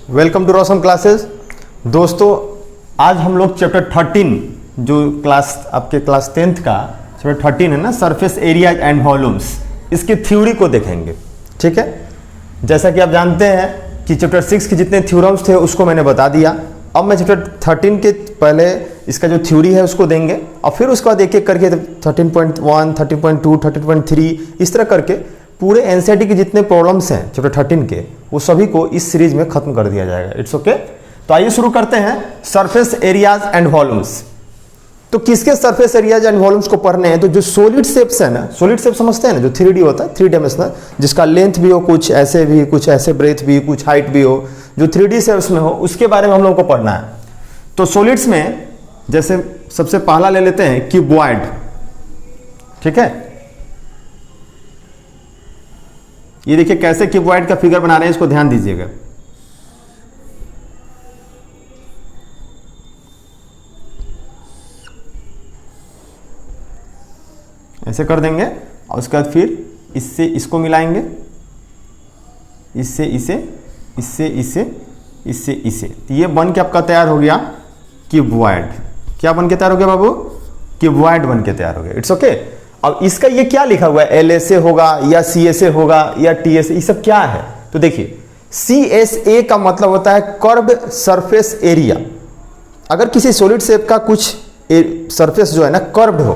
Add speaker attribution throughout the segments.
Speaker 1: Welcome to रॉसम classes. दोस्तों आज हम लोग चैप्टर 13 जो आपके क्लास 10th का चैप्टर 13 है ना, सरफेस एरिया एंड वॉल्यूम्स, इसकी थ्योरी को देखेंगे। ठीक है, जैसा कि आप जानते हैं कि चैप्टर 6 के जितने थ्योरम्स थे उसको मैंने बता दिया। अब मैं चैप्टर 13 के पहले इसका जो थ्योरी है उसको देंगे और फिर उसके बाद एक एक करके 13.1, 13.2, 13.3 इस तरह करके पूरे एनसीईआरटी के जितने प्रॉब्लम्स हैं चैप्टर 13 के वो सभी को इस सीरीज में खत्म कर दिया जाएगा। It's okay. तो आइए शुरू करते हैं सरफेस एरियाज एंड वॉल्यूम्स। तो किसके सरफेस एरियाज एंड वॉल्यूम्स को पढ़ने हैं? तो जो सॉलिड शेप्स है ना, सॉलिड शेप समझते हैं ना, जो 3D होता है, 3 डायमेंशनल, जिसका लेंथ भी हो, कुछ ऐसे भी, कुछ ऐसे ब्रेथ भी, कुछ हाइट भी हो, जो 3D शेप्स में हो, उसके बारे में हम लोगों को पढ़ना है। तो सॉलिड्स में जैसे सबसे पहला ले लेते हैं क्यूबॉइड। ठीक है, ये देखिए कैसे क्यूबॉइड का फिगर बना रहे हैं, इसको ध्यान दीजिएगा। ऐसे कर देंगे और उसके बाद फिर इससे इसको मिलाएंगे, इससे इसे, इससे इसे, इससे इसे, तो ये बन के आपका तैयार हो गया क्यूबॉइड। क्या बन के तैयार हो गया बाबू? क्यूबॉइड बन के तैयार हो गया। It's okay. अब इसका ये क्या लिखा हुआ है? LSA होगा या CSA होगा या TSA, ये सब क्या है? तो देखिए CSA का मतलब होता है कर्व्ड सरफेस एरिया। अगर किसी सॉलिड शेप का कुछ सरफेस जो है ना कर्व्ड हो,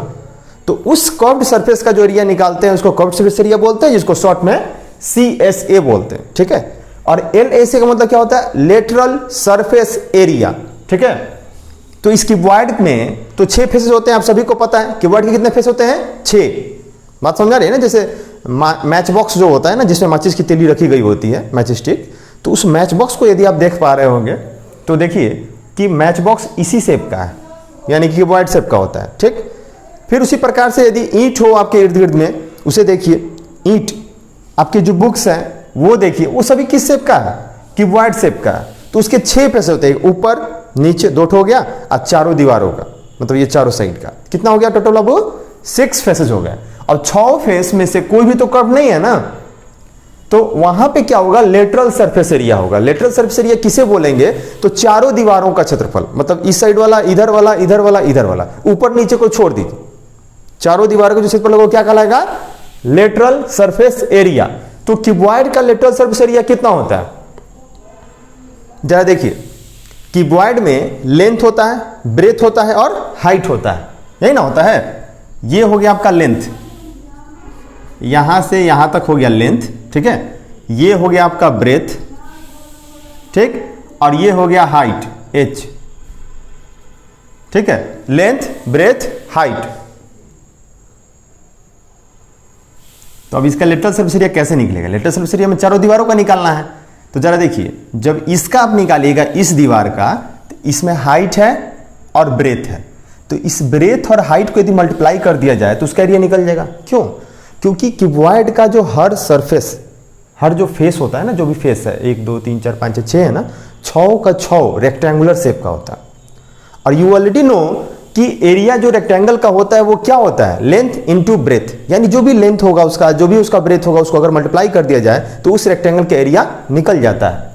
Speaker 1: तो उस कर्व्ड सरफेस का जो एरिया निकालते हैं उसको कर्व्ड सरफेस एरिया बोलते हैं, जिसको शॉर्ट में CSA बोलते हैं। ठीक है। और LSA का मतलब क्या होता है? Lateral surface area. ठीक है। तो इस क्यूबॉइड में तो 6 फेसेस होते हैं, आप सभी को पता है। क्यूबॉइड के कितने फेस होते हैं? 6। बात समझा रही है ना? जैसे मैच बॉक्स जो होता है ना, जिसमें माचिस की तीली रखी गई होती है, मैच स्टिक, तो उस मैच बॉक्स को यदि आप देख पा रहे होंगे तो देखिए कि मैच बॉक्स इसी शेप का है, यानी कि क्यूबॉइड शेप का होता है। ठीक। फिर उसी प्रकार से यदि ईंट हो आपके इर्द गिर्द में, उसे देखिए, ईंट आपके जो बुक्स हैं वो देखिए, वो सभी किस शेप का है? क्यूबॉइड शेप का है। तो उसके 6 फेस होते हैं, ऊपर नीचे 2 हो गया और चारों दीवारों का, मतलब ये चारों साइड का कितना हो गया टोटल? अब 6 फेसेस हो गए। और 6 फेस में से कोई भी तो कर्व नहीं है ना, तो वहां पे क्या होगा? लेटरल सरफेस एरिया होगा। लेटरल सरफेस एरिया किसे बोलेंगे? तो चारों दीवारों का क्षेत्रफल, मतलब इस साइड वाला, इधर वाला, इधर वाला, इधर वाला, ऊपर नीचे को छोड़ दीजिए, चारों दीवारों का जो क्षेत्रफल होगा क्या कहलाएगा? Lateral surface area. तो क्यूबॉइड का लेटरल सरफेस एरिया कितना होता है? जरा देखिए, क्यूबॉइड में लेंथ होता है, ब्रेथ होता है और हाइट होता है, यही ना होता है। ये हो गया आपका लेंथ, यहां से यहां तक हो गया लेंथ। ठीक है। ये हो गया आपका ब्रेथ। ठीक। और ये हो गया हाइट, h। ठीक है, लेंथ, ब्रेथ, हाइट। तो अब इसका लेटरल सरफेस एरिया कैसे निकलेगा? लेटरल सरफेस एरिया में चारों दीवारों का निकालना है। तो जरा देखिए, जब इसका आप निकालिएगा इस दीवार का, तो इसमें हाइट है और ब्रेथ है, तो इस ब्रेथ और हाइट को यदि मल्टीप्लाई कर दिया जाए तो उसका एरिया निकल जाएगा। क्यों? क्योंकि क्यूबॉइड का जो हर सरफेस, हर जो फेस होता है ना, जो भी फेस है, 1 2 3 4 5 6 है ना, 6 का 6 रेक्टेंगुलर शेप का होता है। और यू ऑलरेडी नो कि एरिया जो रेक्टेंगल का होता है वो क्या होता है? लेंथ इनटू ब्रेथ, यानी जो भी लेंथ होगा उसका, जो भी उसका ब्रेथ होगा, उसको अगर मल्टीप्लाई कर दिया जाए तो उस रेक्टेंगल का एरिया निकल जाता है।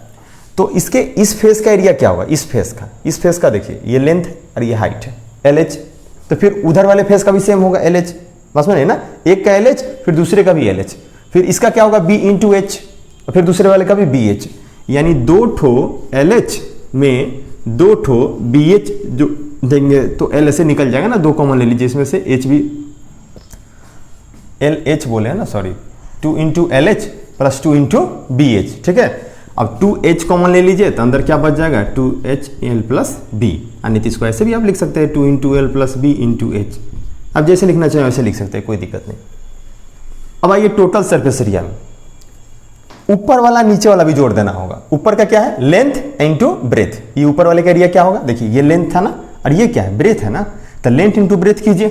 Speaker 1: तो इसके इस फेस का एरिया क्या होगा? इस फेस का देखिए, ये लेंथ और ये हाइट है, LH। तो फिर उधर वाले फेस का भी सेम होगा, LH। बस में ना, एक का LH फिर दूसरे का भी LH, फिर इसका क्या होगा? B इंटू H, और फिर दूसरे वाले का भी BH, यानी 2 ठो LH में 2 ठो BH जो देंगे तो L से निकल जाएगा ना, 2 कॉमन ले लीजिए, इसमें से H भी, LH बोले हैं ना, sorry, 2 into LH plus 2 into BH। ठीक है। अब 2H कॉमन ले लीजिए तो अंदर क्या बच जाएगा? 2HL plus B। अन्यथा इसको ऐसे भी आप लिख सकते हैं, 2 into L plus B into H। अब जैसे लिखना चाहिए वैसे लिख सकते हैं, कोई दिक्कत नहीं। अब आइए टोटल सरफेस एरिया में, ऊपर वाला नीचे वाला भी जोड़ देना होगा। ऊपर का क्या है? Length into breadth. ये ऊपर वाले का एरिया क्या होगा? देखिए ये लेंथ था ना, और ये क्या है? ब्रेथ है ना, तो लेंथ इंटू ब्रेथ कीजिए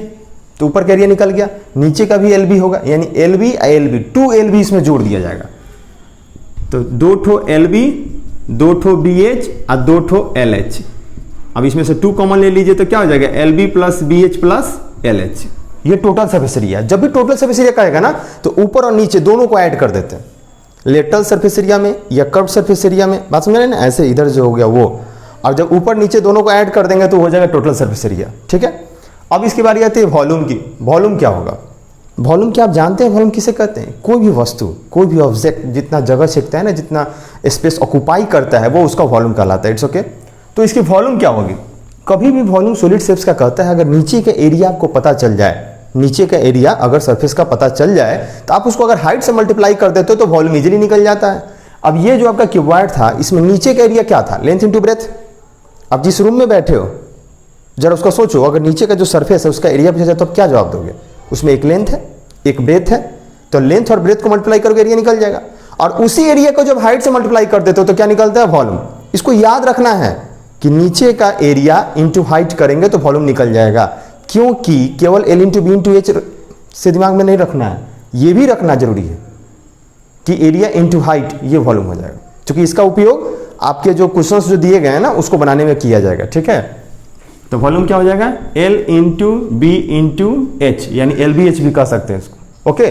Speaker 1: तो ऊपर का एरिया निकल गया। नीचे का भी LB होगा, यानी LB LB 2 LB इसमें जोड़ दिया जाएगा। तो 2 ठो LB, 2 ठो BH और 2 ठो LH। अब इसमें से 2 कॉमन ले लीजिए तो क्या हो जाएगा? LB plus BH plus LH। ये टोटल सरफेस एरिया। जब भी टोटल सरफेस एरिया कहेगा ना, तो ऊपर और नीचे दोनों को ऐड कर देते हैं। लेटरल सरफेस एरिया में या कर्व सरफेस एरिया में, बात समझ रहे हैं ना, ऐसे इधर जो हो गया वो, और जब ऊपर नीचे दोनों को ऐड कर देंगे तो हो जाएगा टोटल सरफेस एरिया। ठीक है, अब इसकी बारी आती है वॉल्यूम की। वॉल्यूम क्या होगा? वॉल्यूम क्या आप जानते हैं वॉल्यूम किसे कहते हैं? कोई भी वस्तु, कोई भी ऑब्जेक्ट जितना जगह छेकता है ना, जितना स्पेस ऑक्यूपाई करता है, वो उसका वॉल्यूम कहलाता है। It's okay. तो इसकी वॉल्यूम क्या होगी? कभी भी वॉल्यूम सॉलिड शेप्स का कहता है अगर नीचे का एरिया आपको पता चल जाए, नीचे का एरिया अगर सरफेस का पता चल जाए तो आप उसको अगर हाइट से मल्टीप्लाई कर देते हो तो वॉल्यूम इजीली निकल जाता है। अब ये जो आपका क्यूबॉइड था, इसमें नीचे का एरिया क्या था? Length into breadth. आप जिस रूम में बैठे हो जरा उसका सोचो, अगर नीचे का जो सरफेस है उसका एरिया पूछा जाए तो आप क्या जवाब दोगे? उसमें एक लेंथ है, एक ब्रेथ है, तो लेंथ और ब्रेथ को मल्टीप्लाई करके एरिया निकल जाएगा। और उसी एरिया को जब हाइट से मल्टीप्लाई कर देते हो तो क्या निकलता है? वॉल्यूम। इसको याद रखना है कि नीचे का एरिया इंटू हाइट करेंगे तो वॉल्यूम निकल जाएगा, क्योंकि केवल l into b into h से दिमाग में नहीं रखना है, ये भी रखना जरूरी है कि एरिया इंटू हाइट ये वॉल्यूम हो जाएगा, क्योंकि इसका उपयोग आपके जो क्वेश्चंस जो दिए गए हैं ना उसको बनाने में किया जाएगा। ठीक है, तो वॉल्यूम क्या हो जाएगा? L into b into h, यानी एल बी एच भी कह सकते हैं इसको। ओके,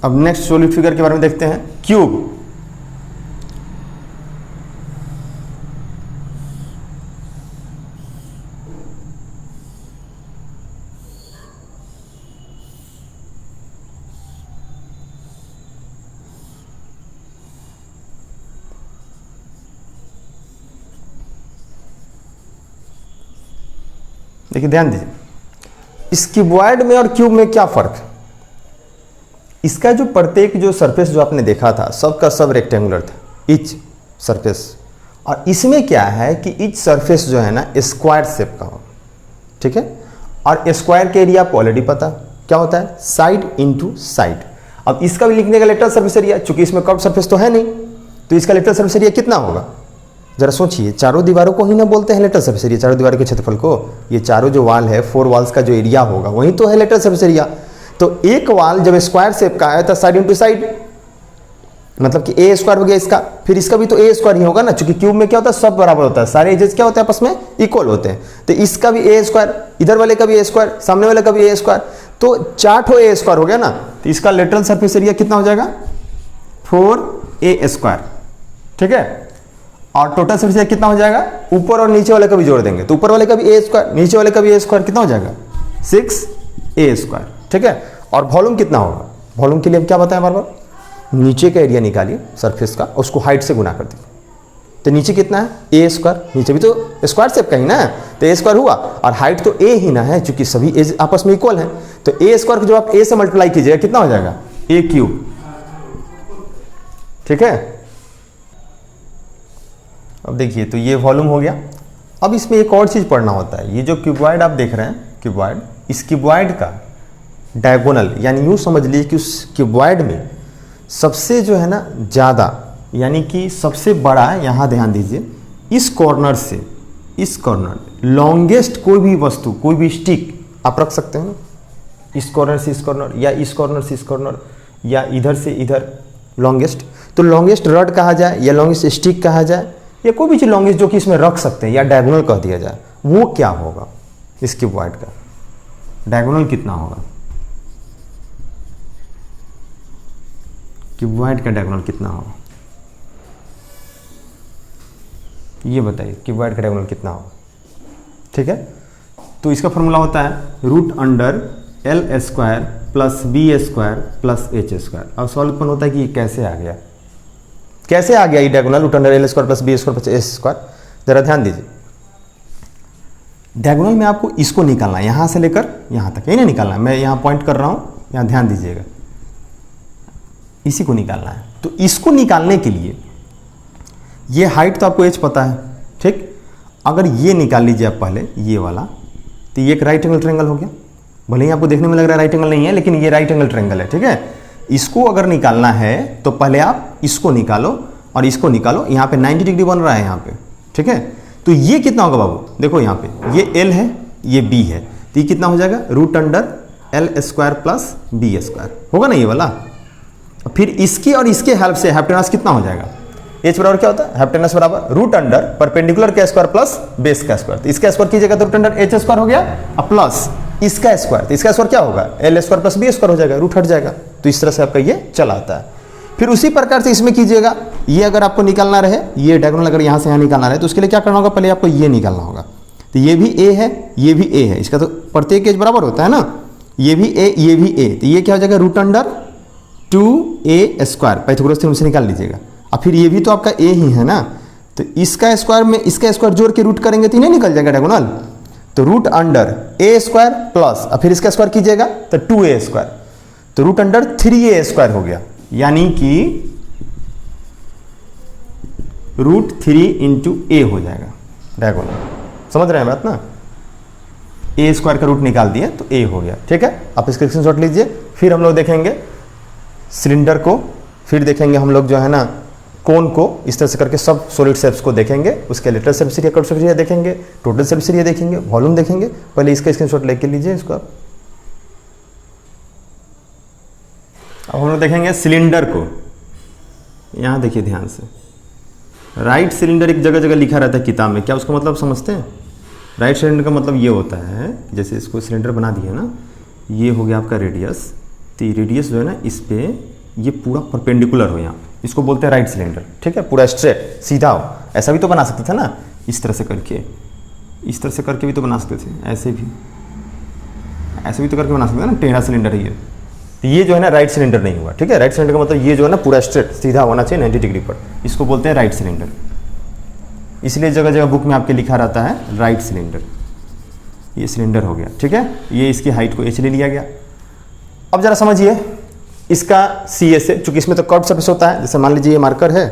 Speaker 1: अब नेक्स्ट सॉलिड फिगर के बारे में देखते हैं। क्यूब। देखिए ध्यान दीजिए, इस क्यूबॉइड में और क्यूब में क्या फर्क है? इसका जो प्रत्येक जो सरफेस जो आपने देखा था सबका सब रेक्टेंगुलर था, ईच सरफेस, और इसमें क्या है कि ईच सरफेस जो है ना स्क्वायर शेप का हो। ठीक है, और स्क्वायर के एरिया आपको ऑलरेडी पता क्या होता है? Side into side. अब इसका भी लिखने का लेटरल सरफेस एरिया, चूंकि इसमें कर्व सरफेस तो है नहीं, तो इसका लेटरल सरफेस एरिया कितना होगा? जरा सोचिए, चारों दीवारों को ही ना बोलते हैं लेटरल सरफेस एरिया, चारों दीवारों के क्षेत्रफल को। ये चारों जो वाल है, 4 वॉल्स का जो एरिया होगा वही तो है लेटरल सरफेस एरिया। तो एक वाल जब स्क्वायर शेप का है तो साइड इंटू साइड, मतलब कि ए स्क्वायर हो गया इसका, फिर इसका भी तो ए स्क्वायर ही होगा ना, क्योंकि क्यूब में क्या होता है? सब बराबर होता है, सारे एजेस क्या होते हैं? आपस में इक्वल होते हैं। तो इसका भी ए स्क्वायर, इधर वाले का भी ए स्क्वायर, सामने वाले का भी ए स्क्वायर, तो 4 ठो ए स्क्वायर हो गया ना। तो इसका लेटरल सरफेस एरिया कितना हो जाएगा? 4a square. ठीक है, और टोटल सरफेस एरिया कितना हो जाएगा? ऊपर और नीचे वाले का भी जोड़ देंगे तो ऊपर वाले का भी ए स्क्वायर, नीचे वाले का भी ए स्क्वायर, कितना हो जाएगा? 6a square. ठीक है, और वॉल्यूम कितना होगा? वॉल्यूम के लिए अब क्या बताएं बार बार? नीचे का एरिया निकालिए सरफेस का, उसको हाइट से गुना कर दीजिए। तो नीचे कितना है? ए स्क्वायर, नीचे भी तो स्क्वायर शेप का ही ना, तो ए स्क्वायर हुआ, और हाइट तो ए ही ना है क्योंकि सभी एज आपस में इक्वल हैं। तो ए स्क्वायर को जब आप ए से मल्टीप्लाई कीजिएगा कितना हो जाएगा? ए क्यूब। ठीक है, अब देखिए, तो ये वॉल्यूम हो गया। अब इसमें एक और चीज पढ़ना होता है, ये जो क्यूबॉइड आप देख रहे हैं, क्यूबॉइड, इस क्यूबॉइड का डायगोनल, यानी यूँ समझ लीजिए कि उस क्यूबॉइड में सबसे जो है ना ज़्यादा, यानी कि सबसे बड़ा, यहाँ ध्यान दीजिए, इस कॉर्नर से इस कॉर्नर लॉन्गेस्ट कोई भी वस्तु, कोई भी स्टिक आप रख सकते हैं ना, इस कॉर्नर से इस कॉर्नर, या इस कॉर्नर से इस कॉर्नर, या इधर से इधर लॉन्गेस्ट। तो लॉन्गेस्ट रड कहा जाए या लॉन्गेस्ट स्टिक कहा जाए, या कोई भी चीज़ लॉन्गेस्ट जो कि इसमें रख सकते हैं, या डायगोनल कह दिया जाए, वो क्या होगा? इस क्यूबॉइड का डायगोनल कितना होगा? क्यूबॉइड का डायगोनल कितना होगा? ये बताइए, क्यूबॉइड का डायगोनल कितना होगा? ठीक है, तो इसका फॉर्मूला होता है root under l square plus b square plus h square. अब सवाल उत्पन्न होता है कि ये कैसे आ गया, कैसे आ गया ये diagonal root under l square plus b square plus h square? जरा ध्यान दीजिए, डायगोनल में आपको इसको निकालना है, यहां से लेकर यहां तक, यही नहीं निकालना है, मैं यहां पॉइंट कर रहा हूं, यहां ध्यान दीजिएगा, इसी को निकालना है। तो इसको निकालने के लिए ये हाइट तो आपको एच पता है, ठीक, अगर ये निकाल लीजिए आप पहले, ये वाला, तो ये एक राइट एंगल ट्रायंगल हो गया। भले ही आपको देखने में लग रहा है राइट एंगल नहीं है, लेकिन ये राइट एंगल ट्रायंगल है। ठीक है, इसको अगर निकालना है तो पहले आप इसको निकालो और इसको निकालो, यहाँ पे 90 डिग्री बन रहा है यहाँ पे। ठीक है, तो ये कितना होगा बाबू? देखो यहाँ पे ये एल है, ये बी है, तो ये कितना हो जाएगा? Root under l square plus b square होगा ना ये वाला। फिर इसकी और इसके हेल्प से हाइपोटेनस कितना हो जाएगा? एच बराबर क्या होता है? हाइपोटेनस बराबर रूट अंडर परपेंडिकुलर का स्क्वायर प्लस बेस का स्क्वायर। तो इसका स्क्वायर कीजिएगा तो रूट अंडर एच स्क्वायर हो गया, और प्लस इसका स्क्वायर, तो इसका स्क्वायर क्या होगा, l square plus b square हो जाएगा, रूट हट जाएगा। तो इस तरह से आपका ये चला आता है। फिर उसी प्रकार से इसमें कीजिएगा, ये अगर आपको निकालना रहे, ये डायगोनल अगर यहाँ से यहाँ निकालना रहे, तो उसके लिए क्या करना होगा, पहले आपको ये निकालना होगा। तो ये भी ए है, ये भी ए है, इसका तो प्रत्येक एज बराबर होता है ना, ये भी ए, ये भी ए, तो ये क्या हो जाएगा, root under 2a square, Pythagoras theorem से निकाल लीजिएगा। अब फिर ये भी तो आपका ए ही है ना, तो इसका स्क्वायर में इसका स्क्वायर जोड़ के रूट करेंगे तो नहीं निकल जाएगा डायगोनल, तो रूट अंडर ए स्क्वायर प्लस, अब फिर इसका स्क्वायर कीजिएगा तो 2a स्क्वायर, तो रूट अंडर 3a स्क्वायर हो गया, यानी कि रूट 3 इंटू ए हो जाएगा डायगोनल। समझ रहे हैं बात ना, ए स्क्वायर का रूट निकाल दिए तो ए हो गया। ठीक है, आप इसका स्क्रीनशॉट लीजिए। फिर हम लोग देखेंगे सिलेंडर को, फिर देखेंगे हम लोग जो है ना कोन को, इस तरह से करके सब सॉलिड शेप्स को देखेंगे, उसके lateral surface area, curve surface area देखेंगे, टोटल सरफेस एरिया देखेंगे, वॉल्यूम देखेंगे। पहले इसका स्क्रीनशॉट लेके लीजिए इसको। अब हम लोग देखेंगे सिलेंडर को, यहाँ देखिए ध्यान से, राइट सिलेंडर एक जगह जगह लिखा रहता है किताब में, क्या उसका मतलब समझते हैं? राइट सिलेंडर का मतलब ये होता है, जैसे इसको सिलेंडर बना दिया ना, ये हो गया आपका रेडियस, तो रेडियस जो है ना इस पे ये पूरा परपेंडिकुलर हो, यहाँ इसको बोलते हैं राइट सिलेंडर। ठीक है, पूरा स्ट्रेट सीधा हो, ऐसा भी तो बना सकते थे ना, इस तरह से करके, इस तरह से करके भी तो बना सकते थे, ऐसे भी तो करके बना सकते थे ना, टेढ़ा सिलेंडर है ये, तो ये जो है ना राइट सिलेंडर नहीं हुआ। ठीक है, राइट सिलेंडर का मतलब ये जो है ना पूरा स्ट्रेट सीधा होना चाहिए 90 डिग्री पर, इसको बोलते हैं राइट सिलेंडर। इसलिए जगह जगह बुक में आपके लिखा रहता है राइट सिलेंडर। ये सिलेंडर हो गया। ठीक है, ये इसकी हाइट को h ले लिया गया। अब जरा समझिए इसका सी ए से, चूंकि इसमें तो कर्व सरफेस होता है, जैसे मान लीजिए ये मार्कर है,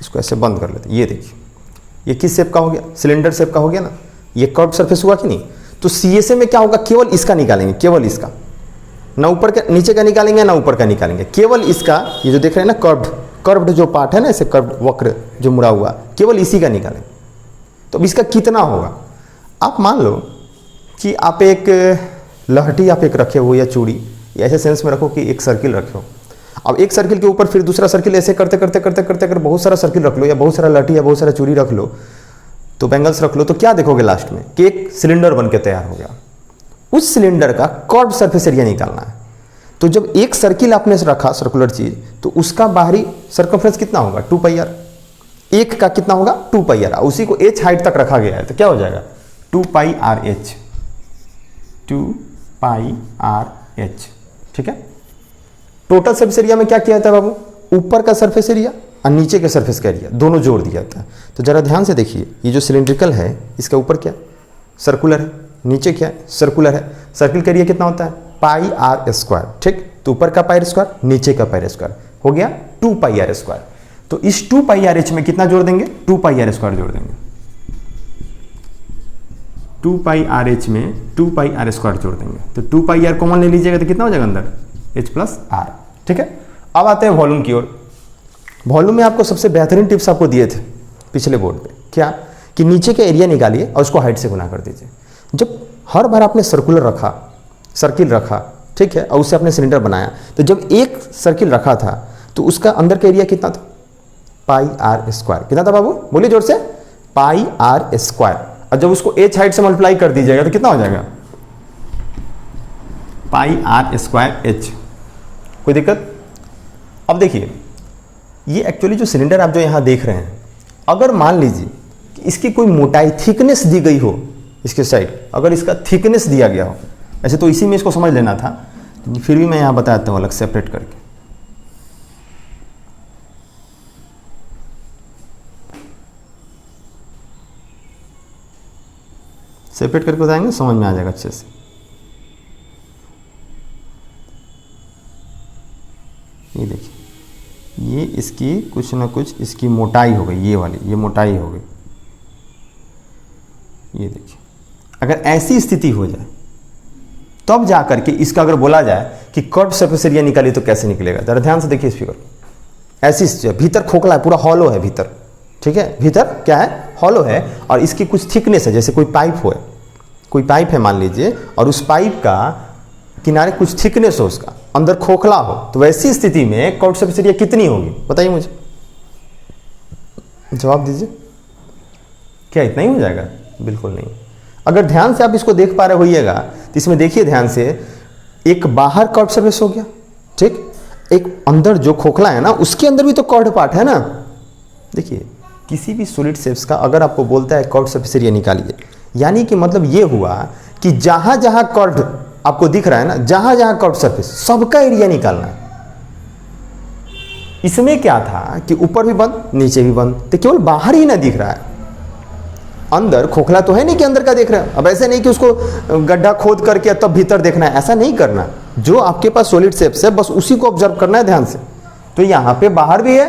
Speaker 1: इसको ऐसे बंद कर लेते हैं, ये देखिए ये किस शेप का हो गया, सिलेंडर शेप का हो गया ना, ये कर्व सरफेस हुआ कि नहीं। तो सी ए से में क्या होगा, केवल इसका निकालेंगे, केवल इसका, ना ऊपर का नीचे का निकालेंगे ना ऊपर का निकालेंगे, केवल इसका, ये जो देख रहे हैं ना कर्व्ड जो पार्ट है ना, ऐसे कर्व्ड वक्र जो मुड़ा हुआ, केवल इसी का निकालेंगे। तो अब इसका कितना होगा, आप मान लो कि आप एक लहठी आप एक रखे हो या चूड़ी, या ऐसे सेंस में रखो कि एक सर्किल रखे हो। अब एक सर्किल के ऊपर फिर दूसरा सर्किल ऐसे करते करते करते करते अगर बहुत सारा सर्किल रख लो, या बहुत सारा लहठी या बहुत सारा चूड़ी रख लो, तो बैंगल्स रख लो, तो क्या देखोगे लास्ट में कि एक सिलेंडर बन के तैयार हो गया। उस सिलेंडर का कर्व सरफेस एरिया निकालना है। तो जब एक सर्किल आपने रखा सर्कुलर चीज, तो उसका बाहरी सर्कमफ्रेंस कितना होगा, 2 पाई आर, एक का कितना होगा 2 पाई आर, उसी को h हाइट तक रखा गया है, तो क्या हो जाएगा 2 pi R H, 2 pi R H. ठीक है, टोटल सरफेस एरिया में क्या किया जाता है बाबू, ऊपर का सरफेस एरिया और नीचे के सरफेस का एरिया दोनों जोड़ दिया जाता है। तो जरा ध्यान से देखिए, ये जो सिलेंड्रिकल है इसका ऊपर क्या सर्कुलर है, नीचे क्या है सर्कुलर है, सर्किल का एरिया कितना होता है पाई आर स्क्वायर। ठीक, तो ऊपर का पाई स्क्वायर नीचे का पाई स्क्वायर हो गया 2 पाई आर स्क्वायर। तो इस 2 पाई आर एच में कितना जोड़ देंगे, 2 पाई आर स्क्वायर जोड़ देंगे, 2 पाई आर एच में 2 पाई आर स्क्वायर जोड़ देंगे। तो 2 पाई आर कॉमन ले लीजिएगा तो कितना हो जाएगा अंदर h प्लस आर। ठीक है, अब आते हैं वॉल्यूम की ओर। वॉल्यूम में आपको सबसे बेहतरीन टिप्स आपको दिए थे पिछले बोर्ड पे, क्या कि नीचे का एरिया निकालिए और उसको हाइट से गुना कर दीजिए। जब हर बार आपने सर्कुलर रखा, सर्किल रखा, ठीक है, और उससे आपने सिलेंडर बनाया, तो जब एक सर्किल रखा था तो उसका अंदर का एरिया कितना था पाई आर स्क्वायर। कितना था बाबू, बोलिए जोर से, पाई आर स्क्वायर। और जब उसको h हाइट से मल्टीप्लाई कर दीजिएगा तो कितना हो जाएगा पाई आर स्क्वायर h। कोई दिक्कत? अब देखिए ये एक्चुअली जो सिलेंडर आप जो यहां देख रहे हैं, अगर मान लीजिए कि इसकी कोई मोटाई थिकनेस दी गई हो, इसके साइड अगर इसका थिकनेस दिया गया हो, ऐसे तो इसी में इसको समझ लेना था, फिर भी मैं यहां बता देता हूं अलग सेपरेट करके। सेपरेट करके बताएंगे, समझ में आ जाएगा अच्छे से। ये देखिए, ये इसकी कुछ ना कुछ इसकी मोटाई हो गई, ये वाली ये मोटाई हो गई। ये देखिए, अगर ऐसी स्थिति हो जाए तब जा करके इसका अगर बोला जाए कि कर्व सरफेस एरिया निकालिए तो कैसे निकलेगा, जरा ध्यान से देखिए इस फिगर को। ऐसी स्थिति, भीतर खोखला है, पूरा हॉलो है भीतर, ठीक है, भीतर क्या है हॉलो है, और इसकी कुछ थिकनेस है, जैसे कोई पाइप हो, कोई पाइप है मान लीजिए, और उस पाइप का किनारे कुछ थिकनेस हो, उसका अंदर खोखला हो, तो वैसी स्थिति में कर्व सरफेस एरिया कितनी होगी बताइए मुझे, जवाब दीजिए। क्या इतना ही हो जाएगा? बिल्कुल नहीं। अगर ध्यान से आप इसको देख पा रहे होइएगा तो इसमें देखिए ध्यान से, एक बाहर कर्व सरफेस हो गया, ठीक, एक अंदर जो खोखला है ना उसके अंदर भी तो कर्व्ड पार्ट है ना। देखिए किसी भी सॉलिड शेप्स का अगर आपको बोलता है कर्व्ड सरफेस एरिया निकालिए, यानी कि मतलब ये हुआ कि जहां जहां कर्व्ड आपको दिख रहा है ना, जहां जहां कर्व्ड सरफेस सबका एरिया निकालना है। इसमें क्या था कि ऊपर भी बंद नीचे भी बंद, तो केवल बाहर ही ना दिख रहा है, अंदर खोखला तो है नहीं कि अंदर का देख रहा है। अब ऐसे नहीं कि उसको गड्ढा खोद करके तब भीतर देखना है, ऐसा नहीं करना। जो आपके पास सॉलिड शेप्स है बस उसी को ऑब्जर्व करना है ध्यान से। तो यहाँ पे बाहर भी है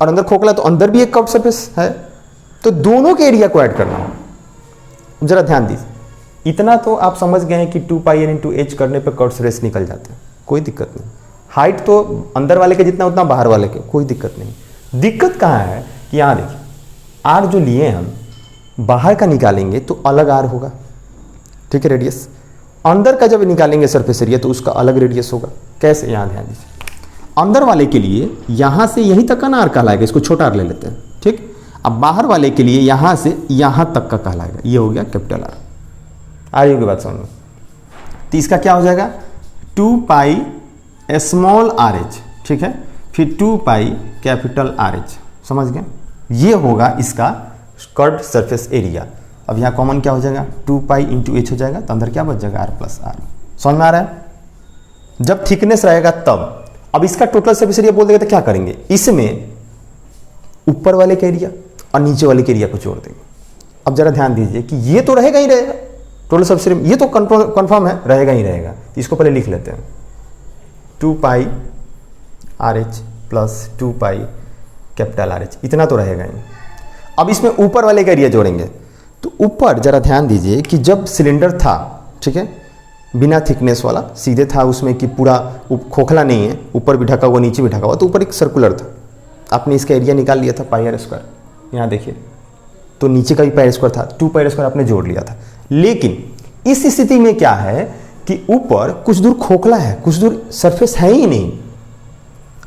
Speaker 1: और अंदर खोखला, तो अंदर भी एक कर्व्ड सरफेस है, तो दोनों के एरिया को ऐड करना हो। जरा ध्यान दीजिए, इतना तो आप समझ गए हैं कि 2πn इंटू एच करने पर कर्व्ड सरफेस निकल जाते हैं, कोई दिक्कत नहीं। हाइट तो अंदर वाले के जितना उतना बाहर वाले के, कोई दिक्कत नहीं। दिक्कत कहाँ है कि यहाँ देखिए, आर जो लिए हम बाहर का निकालेंगे तो अलग आर होगा, ठीक है, रेडियस। अंदर का जब निकालेंगे सरफेस एरिया तो उसका अलग रेडियस होगा। कैसे, यहाँ ध्यान दीजिए, अंदर वाले के लिए यहाँ से यहीं तक का ना आर कहलाएगा, इसको छोटा आर ले लेते हैं, ठीक। अब बाहर वाले के लिए यहाँ से यहाँ तक का कहलाएगा, ये हो गया कैपिटल आर। आ रही होगी बात समझ में। तो इसका क्या हो जाएगा, 2π स्मॉल आर एच, ठीक है, फिर 2π कैपिटल आर एच, समझ गए। ये होगा इसका कर्व्ड सरफेस एरिया। अब यहाँ कॉमन क्या हो जाएगा, 2π इंटू एच हो जाएगा, तो अंदर क्या बच जाएगा, आर प्लस आर। समझ में आ रहा है। जब थिकनेस रहेगा तब। अब इसका टोटल सरफेस एरिया बोल देंगे तो क्या करेंगे, इसमें ऊपर वाले के एरिया और नीचे वाले के एरिया को जोड़ देंगे। अब जरा ध्यान दीजिए कि ये तो रहेगा ही रहेगा, टोटल सरफेस एरिया ये तो कंफर्म है, रहेगा ही रहेगा। इसको पहले लिख लेते हैं, 2π r h plus 2π capital R h, इतना तो रहेगा ही। अब इसमें ऊपर वाले का एरिया जोड़ेंगे, तो ऊपर जरा ध्यान दीजिए कि जब सिलेंडर था, ठीक है, बिना थिकनेस वाला सीधे था, उसमें कि पूरा खोखला नहीं है, ऊपर भी ढका हुआ नीचे भी ढका हुआ, तो ऊपर एक सर्कुलर था, आपने इसका एरिया निकाल लिया था पाई आर स्क्वायर। यहाँ देखिए तो नीचे का भी पाई आर स्क्वायर था, 2π आर स्क्वायर आपने जोड़ लिया था। लेकिन इस स्थिति में क्या है कि ऊपर कुछ दूर खोखला है, कुछ दूर सरफेस है ही नहीं।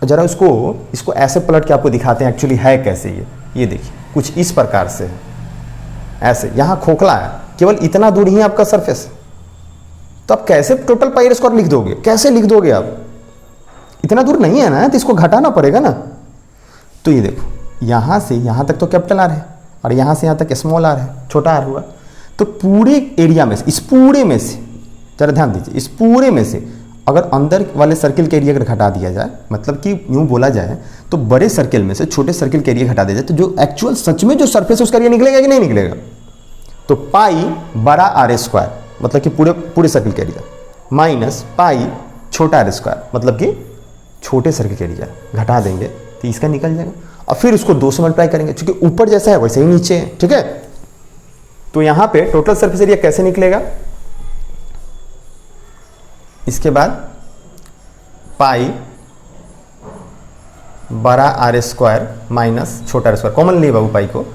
Speaker 1: जरा इसको ऐसे पलट के आपको दिखाते हैं एक्चुअली है कैसे। ये देखिए कुछ इस प्रकार से है, ऐसे यहाँ खोखला है, केवल इतना दूर ही आपका सरफेस है। तो आप कैसे टोटल पाई आर स्क्वायर लिख दोगे, कैसे लिख दोगे आप, इतना दूर नहीं है ना, तो इसको घटाना पड़ेगा ना। तो ये देखो यहाँ से यहाँ तक तो कैपिटल आर है और यहाँ से यहाँ तक स्मॉल आर है, छोटा आर हुआ। तो पूरे एरिया में से, इस पूरे में से जरा ध्यान दीजिए, इस पूरे में से अगर अंदर वाले सर्किल के एरिया अगर घटा दिया जाए, मतलब कि यूं बोला जाए तो बड़े सर्किल में से छोटे सर्किल के एरिया घटा दिया जाए, तो जो एक्चुअल सच में जो सरफेस है उसका एरिया निकलेगा कि नहीं निकलेगा। तो पाई बड़ा आर स्क्वायर मतलब कि पूरे सर्किल के एरिया माइनस पाई छोटा आर स्क्वायर मतलब कि छोटे सर्किल के एरिया घटा देंगे तो इसका निकल जाएगा। और फिर उसको 2 से मल्टीप्लाई करेंगे, क्योंकि ऊपर जैसा है वैसे ही नीचे है, ठीक है। तो यहां पे टोटल सरफेस एरिया कैसे निकलेगा, इसके बाद पाई बड़ा आर स्क्वायर माइनस छोटा आर स्क्वायर कॉमन लिए बाबू पाई को,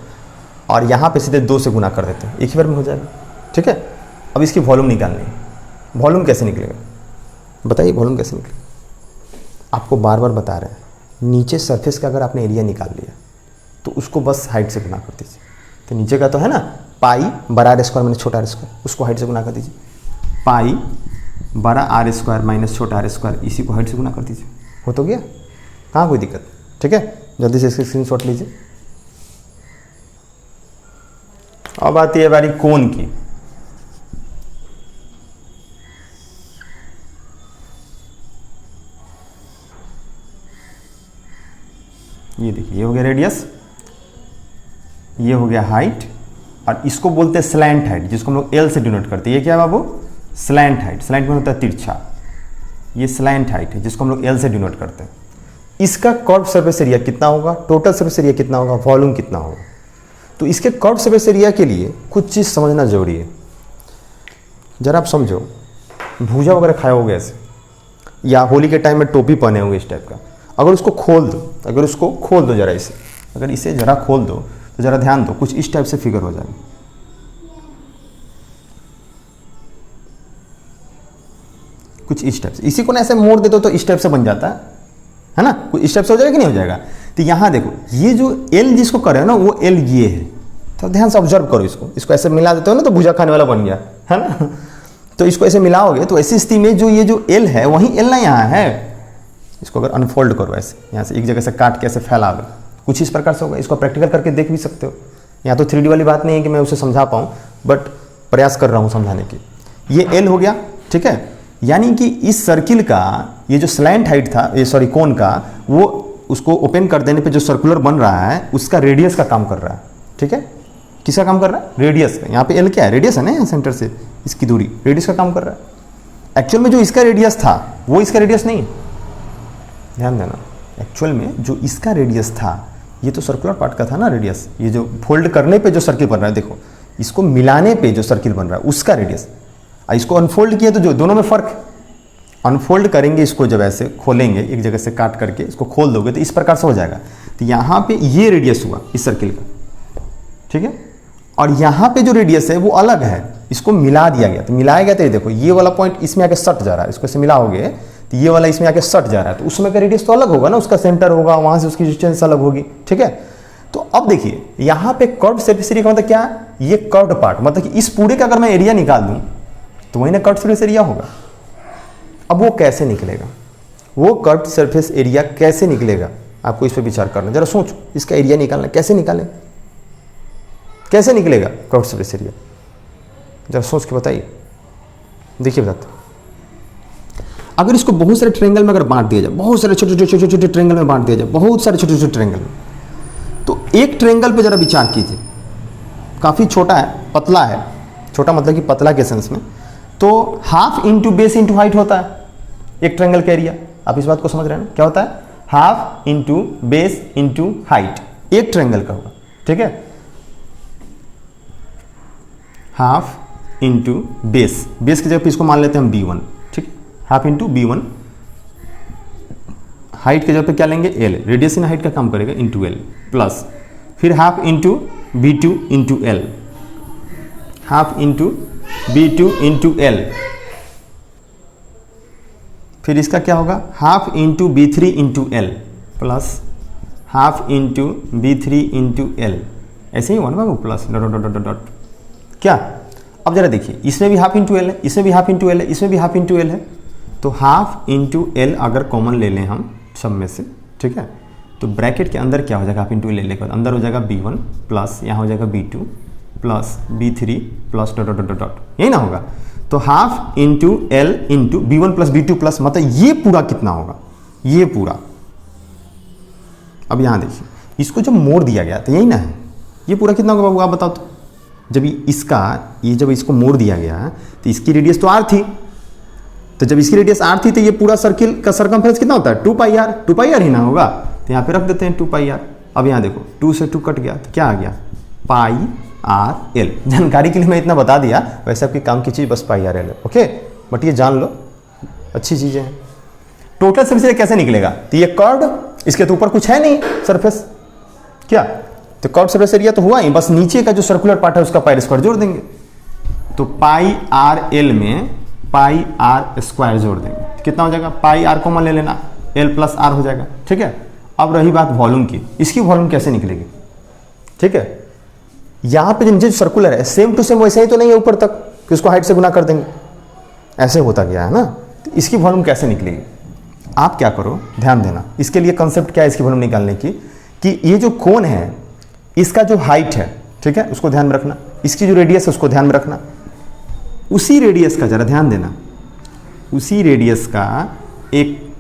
Speaker 1: और यहां पे सीधे 2 से गुना कर देते हैं, एक ही बार में हो जाएगा, ठीक है। अब इसकी वॉल्यूम निकालनी है। वॉल्यूम कैसे निकलेगा बताइए, वॉल्यूम कैसे निकलेगा। आपको बार बार बता रहे हैं, नीचे सरफेस का अगर आपने एरिया निकाल लिया तो उसको बस हाइट से गुना कर दीजिए। तो नीचे का तो है ना पाई बड़ा आर स्क्वायर माइनस छोटा आर स्क्वायर, उसको हाइट से गुना कर दीजिए। पाई बड़ा आर स्क्वायर माइनस छोटा आर स्क्वायर, इसी को हाइट से गुना कर दीजिए, हो तो गया, कहाँ कोई दिक्कत, ठीक है। जल्दी से इसका स्क्रीनशॉट लीजिए। अब आती है बारी कोण की। ये देखिए, ये हो गया रेडियस, ये हो गया हाइट, और इसको बोलते हैं स्लैंट हाइट, जिसको हम लोग एल से डिनोट करते हैं। ये क्या है बाबू, स्लैंट हाइट। स्लैंट में होता है तिरछा, ये स्लैंट हाइट है जिसको हम लोग एल से डिनोट करते हैं। इसका कर्व सरफेस एरिया कितना होगा, टोटल सरफेस एरिया कितना होगा, वॉल्यूम कितना होगा। तो इसके कर्व सरफेस एरिया के लिए कुछ चीज़ समझना जरूरी है। जरा आप समझो, भूजा वगैरह खाए होगे ऐसे, या होली के टाइम में टोपी पहने होंगे इस टाइप का। अगर उसको खोल दो, जरा इसे, अगर इसे जरा खोल दो तो जरा ध्यान दो, कुछ इस टाइप से फिगर हो जाएगा। कुछ इस टाइप से, इसी को ना ऐसे मोड़ दे दो तो इस टाइप से बन जाता है ना, कुछ इस टाइप से हो जाएगा कि नहीं हो जाएगा। तो यहाँ देखो, ये जो एल जिसको कर रहे हो ना, वो एल ये है, तो ध्यान से ऑब्जर्व करो इसको ऐसे मिला देते हो ना तो भुजा खाने वाला बन गया है ना। तो इसको ऐसे मिलाओगे तो ऐसी स्थिति में जो ये जो एल है वहीं एल ना यहाँ है। इसको अगर अनफोल्ड करो ऐसे, यहाँ से एक जगह से काट के ऐसे फैला दो, कुछ इस प्रकार से होगा। इसको प्रैक्टिकल करके देख भी सकते हो। यहाँ तो 3D वाली बात नहीं है कि मैं उसे समझा पाऊँ, बट प्रयास कर रहा हूँ समझाने की। ये एल हो गया, ठीक है। यानी कि इस सर्किल का ये जो स्लैंट हाइट था, ये सॉरी कोन का, वो उसको ओपन कर देने पे जो सर्कुलर बन रहा है उसका रेडियस का काम कर रहा है, ठीक है। किसका काम कर रहा है? रेडियस का। यहाँ पे एल क्या है? रेडियस है ना, यहाँ सेंटर से इसकी दूरी, रेडियस का काम कर रहा है। एक्चुअल में जो इसका रेडियस था वो इसका रेडियस नहीं है, ध्यान देना। एक्चुअल में जो इसका रेडियस था, ये तो सर्कुलर पार्ट का था ना रेडियस, ये जो फोल्ड करने पे जो सर्किल बन रहा है, देखो इसको मिलाने पे जो सर्किल बन रहा है उसका रेडियस। इसको अनफोल्ड किया तो जो दोनों में फर्क, अनफोल्ड करेंगे इसको, जब ऐसे खोलेंगे एक जगह से काट करके इसको खोल दोगे तो इस प्रकार से हो जाएगा। तो यहाँ पे ये रेडियस हुआ इस सर्किल का, ठीक है। और यहाँ पे जो रेडियस है वो अलग है, इसको मिला दिया गया। तो मिलाया गया तो ये देखो ये वाला पॉइंट इसमें आके सट जा रहा है, इसको ऐसे मिलाओगे तो ये वाला इसमें आके सट जा रहा है, तो उस समय का रेडियस तो अलग होगा ना, उसका सेंटर होगा, वहाँ से उसकी डिस्टेंस अलग होगी, ठीक है। तो अब देखिए यहाँ पे कर्व्ड सरफेस एरिया का मतलब क्या है? ये कर्व्ड पार्ट, मतलब कि इस पूरे का अगर मैं एरिया निकाल दूँ तो वही ना कर्व्ड सरफेस एरिया होगा। अब वो कैसे निकलेगा? वो कर्व्ड सरफेस एरिया कैसे निकलेगा? आपको इस पर विचार करना, जरा सोचो। इसका एरिया निकालना कैसे निकालें, कैसे निकलेगा कर्व्ड सरफेस एरिया? जरा सोच के बताइए। देखिए बताते, अगर इसको बहुत सारे ट्रायंगल में अगर बांट दिया जाए, बहुत सारे छोटे छोटे ट्रायंगल में बांट दिया जाए, बहुत सारे छोटे छोटे ट्रायंगल में, तो एक ट्रायंगल पे जरा विचार कीजिए, काफ़ी छोटा है, पतला है, छोटा मतलब कि पतला के सेंस में, तो half into base into height होता है एक ट्रायंगल का एरिया। आप इस बात को समझ रहे हैं ना? क्या होता है? Half into base into height एक ट्रायंगल का होगा, ठीक है। हाफ इंटू बेस, बेस की जगह पे इसको मान लेते हैं हम b1, ठीक। हाफ इंटू b1, हाइट की जगह पे क्या लेंगे? l, रेडियस इन हाइट का काम करेगा, इंटू l, प्लस फिर half into b2 into l, half into b2 into l, फिर इसका क्या होगा? Half into b3 into l, plus half into b3 into l। ऐसे ही हुआ ना बाबू, plus dot dot dot dot. क्या? अब जरा देखिए, इसमें भी हाफ इंटू एल है, इसमें भी हाफ इंटू एल है, इसमें भी हाफ इंटू एल है, तो हाफ इंटू एल अगर कॉमन ले लें हम सब में से, ठीक है, तो ब्रैकेट के अंदर क्या हो जाएगा? हाफ इंटू एल लेने के बाद अंदर हो जाएगा b1 प्लस यहाँ हो जाएगा b2 plus b3 plus dot dot dot dot, यही ना होगा। तो half into L into b1 plus b2 plus, मतलब ये पूरा कितना होगा? ये पूरा। अब यहाँ देखिए, इसको जब मोड़ दिया गया तो यही ना है, ये पूरा कितना होगा बाबू आप बताओ तो? जब जब इसको मोड़ दिया गया तो इसकी रेडियस तो r थी, तो जब इसकी रेडियस r थी तो ये पूरा सर्किल का सरकमफेरेंस कितना होता है? 2 पाई r, 2 पाई r ही ना होगा, तो यहाँ पे रख देते हैं 2 पाई r। अब यहाँ देखो 2 से 2 कट गया तो क्या आ गया? पाई आर एल। जानकारी के लिए मैं इतना बता दिया, वैसे आपकी काम की चीज़ बस पाई आर एल है, ओके, बट ये जान लो, अच्छी चीज़ें हैं। टोटल सरफेस एरिया कैसे निकलेगा? तो ये कर्व, इसके तो ऊपर कुछ है नहीं सरफेस, क्या? तो कर्व सरफेस एरिया तो हुआ ही, बस नीचे का जो सर्कुलर पार्ट है उसका पाई स्क्वायर जोड़ देंगे, तो पाई आर एल में पाई आर स्क्वायर जोड़ देंगे, कितना हो जाएगा? पाई आर कॉमन ले लेना, एल प्लस आर हो जाएगा, ठीक है। अब रही बात वॉल्यूम की, इसकी वॉल्यूम कैसे निकलेगी? ठीक है, यहाँ पे जो सर्कुलर है सेम टू सेम वैसे ही तो नहीं है ऊपर तक कि उसको हाइट से गुना कर देंगे, ऐसे होता गया है ना, तो इसकी वॉल्यूम कैसे निकलेगी? आप क्या करो, ध्यान देना, इसके लिए कंसेप्ट क्या है इसकी वॉल्यूम निकालने की, कि ये जो कोन है इसका जो हाइट है, ठीक है, उसको ध्यान में रखना, इसकी जो रेडियस है उसको ध्यान में रखना, उसी रेडियस का जरा ध्यान देना, उसी रेडियस का एक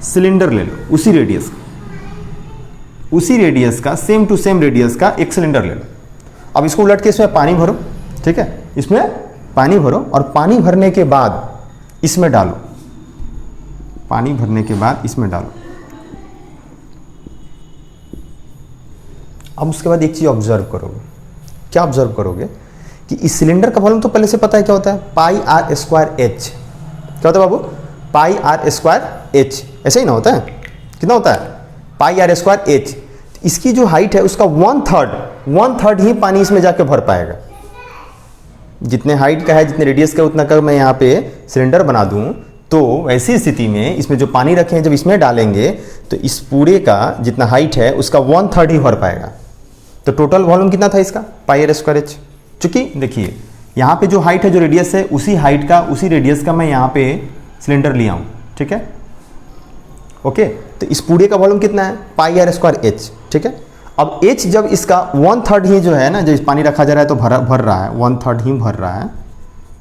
Speaker 1: सिलेंडर ले लो, उसी रेडियस का सेम टू सेम रेडियस का एक सिलेंडर ले लो। अब इसको उलट के इसमें पानी भरो, ठीक है, इसमें पानी भरो और पानी भरने के बाद इसमें डालो, पानी भरने के बाद इसमें डालो। अब उसके बाद एक चीज ऑब्जर्व करोगे, क्या ऑब्जर्व करोगे कि इस सिलेंडर का वॉल्यूम तो पहले से पता है क्या होता है? पाई आर स्क्वायर एच। क्या होता है बाबू? पाई आर स्क्वायर एच, ऐसे ही ना होता है? कितना होता है? पाई आर स्क्वायर एच। इसकी जो हाइट है उसका 1/3 ही पानी इसमें जाके भर पाएगा। जितने हाइट का है, जितने रेडियस का, उतना का मैं यहाँ पे सिलेंडर बना दूं, तो ऐसी स्थिति में इसमें जो पानी रखे हैं जब इसमें डालेंगे तो इस पूरे का जितना हाइट है उसका 1/3 ही भर पाएगा। तो टोटल वॉल्यूम कितना था इसका, पाई आर स्क्वायर एच। चूंकि देखिए यहाँ पे जो हाइट है, जो रेडियस है, उसी हाइट का उसी रेडियस का मैं यहाँ पे सिलेंडर लिया हूँ, ठीक है। ओके, तो इस पूरे का वॉल्यूम कितना है, पाई आर स्क्वायर एच, ठीक है। अब एच जब इसका 1/3 ही जो है ना, जो पानी रखा जा रहा है तो भर रहा है, 1/3 ही भर रहा है,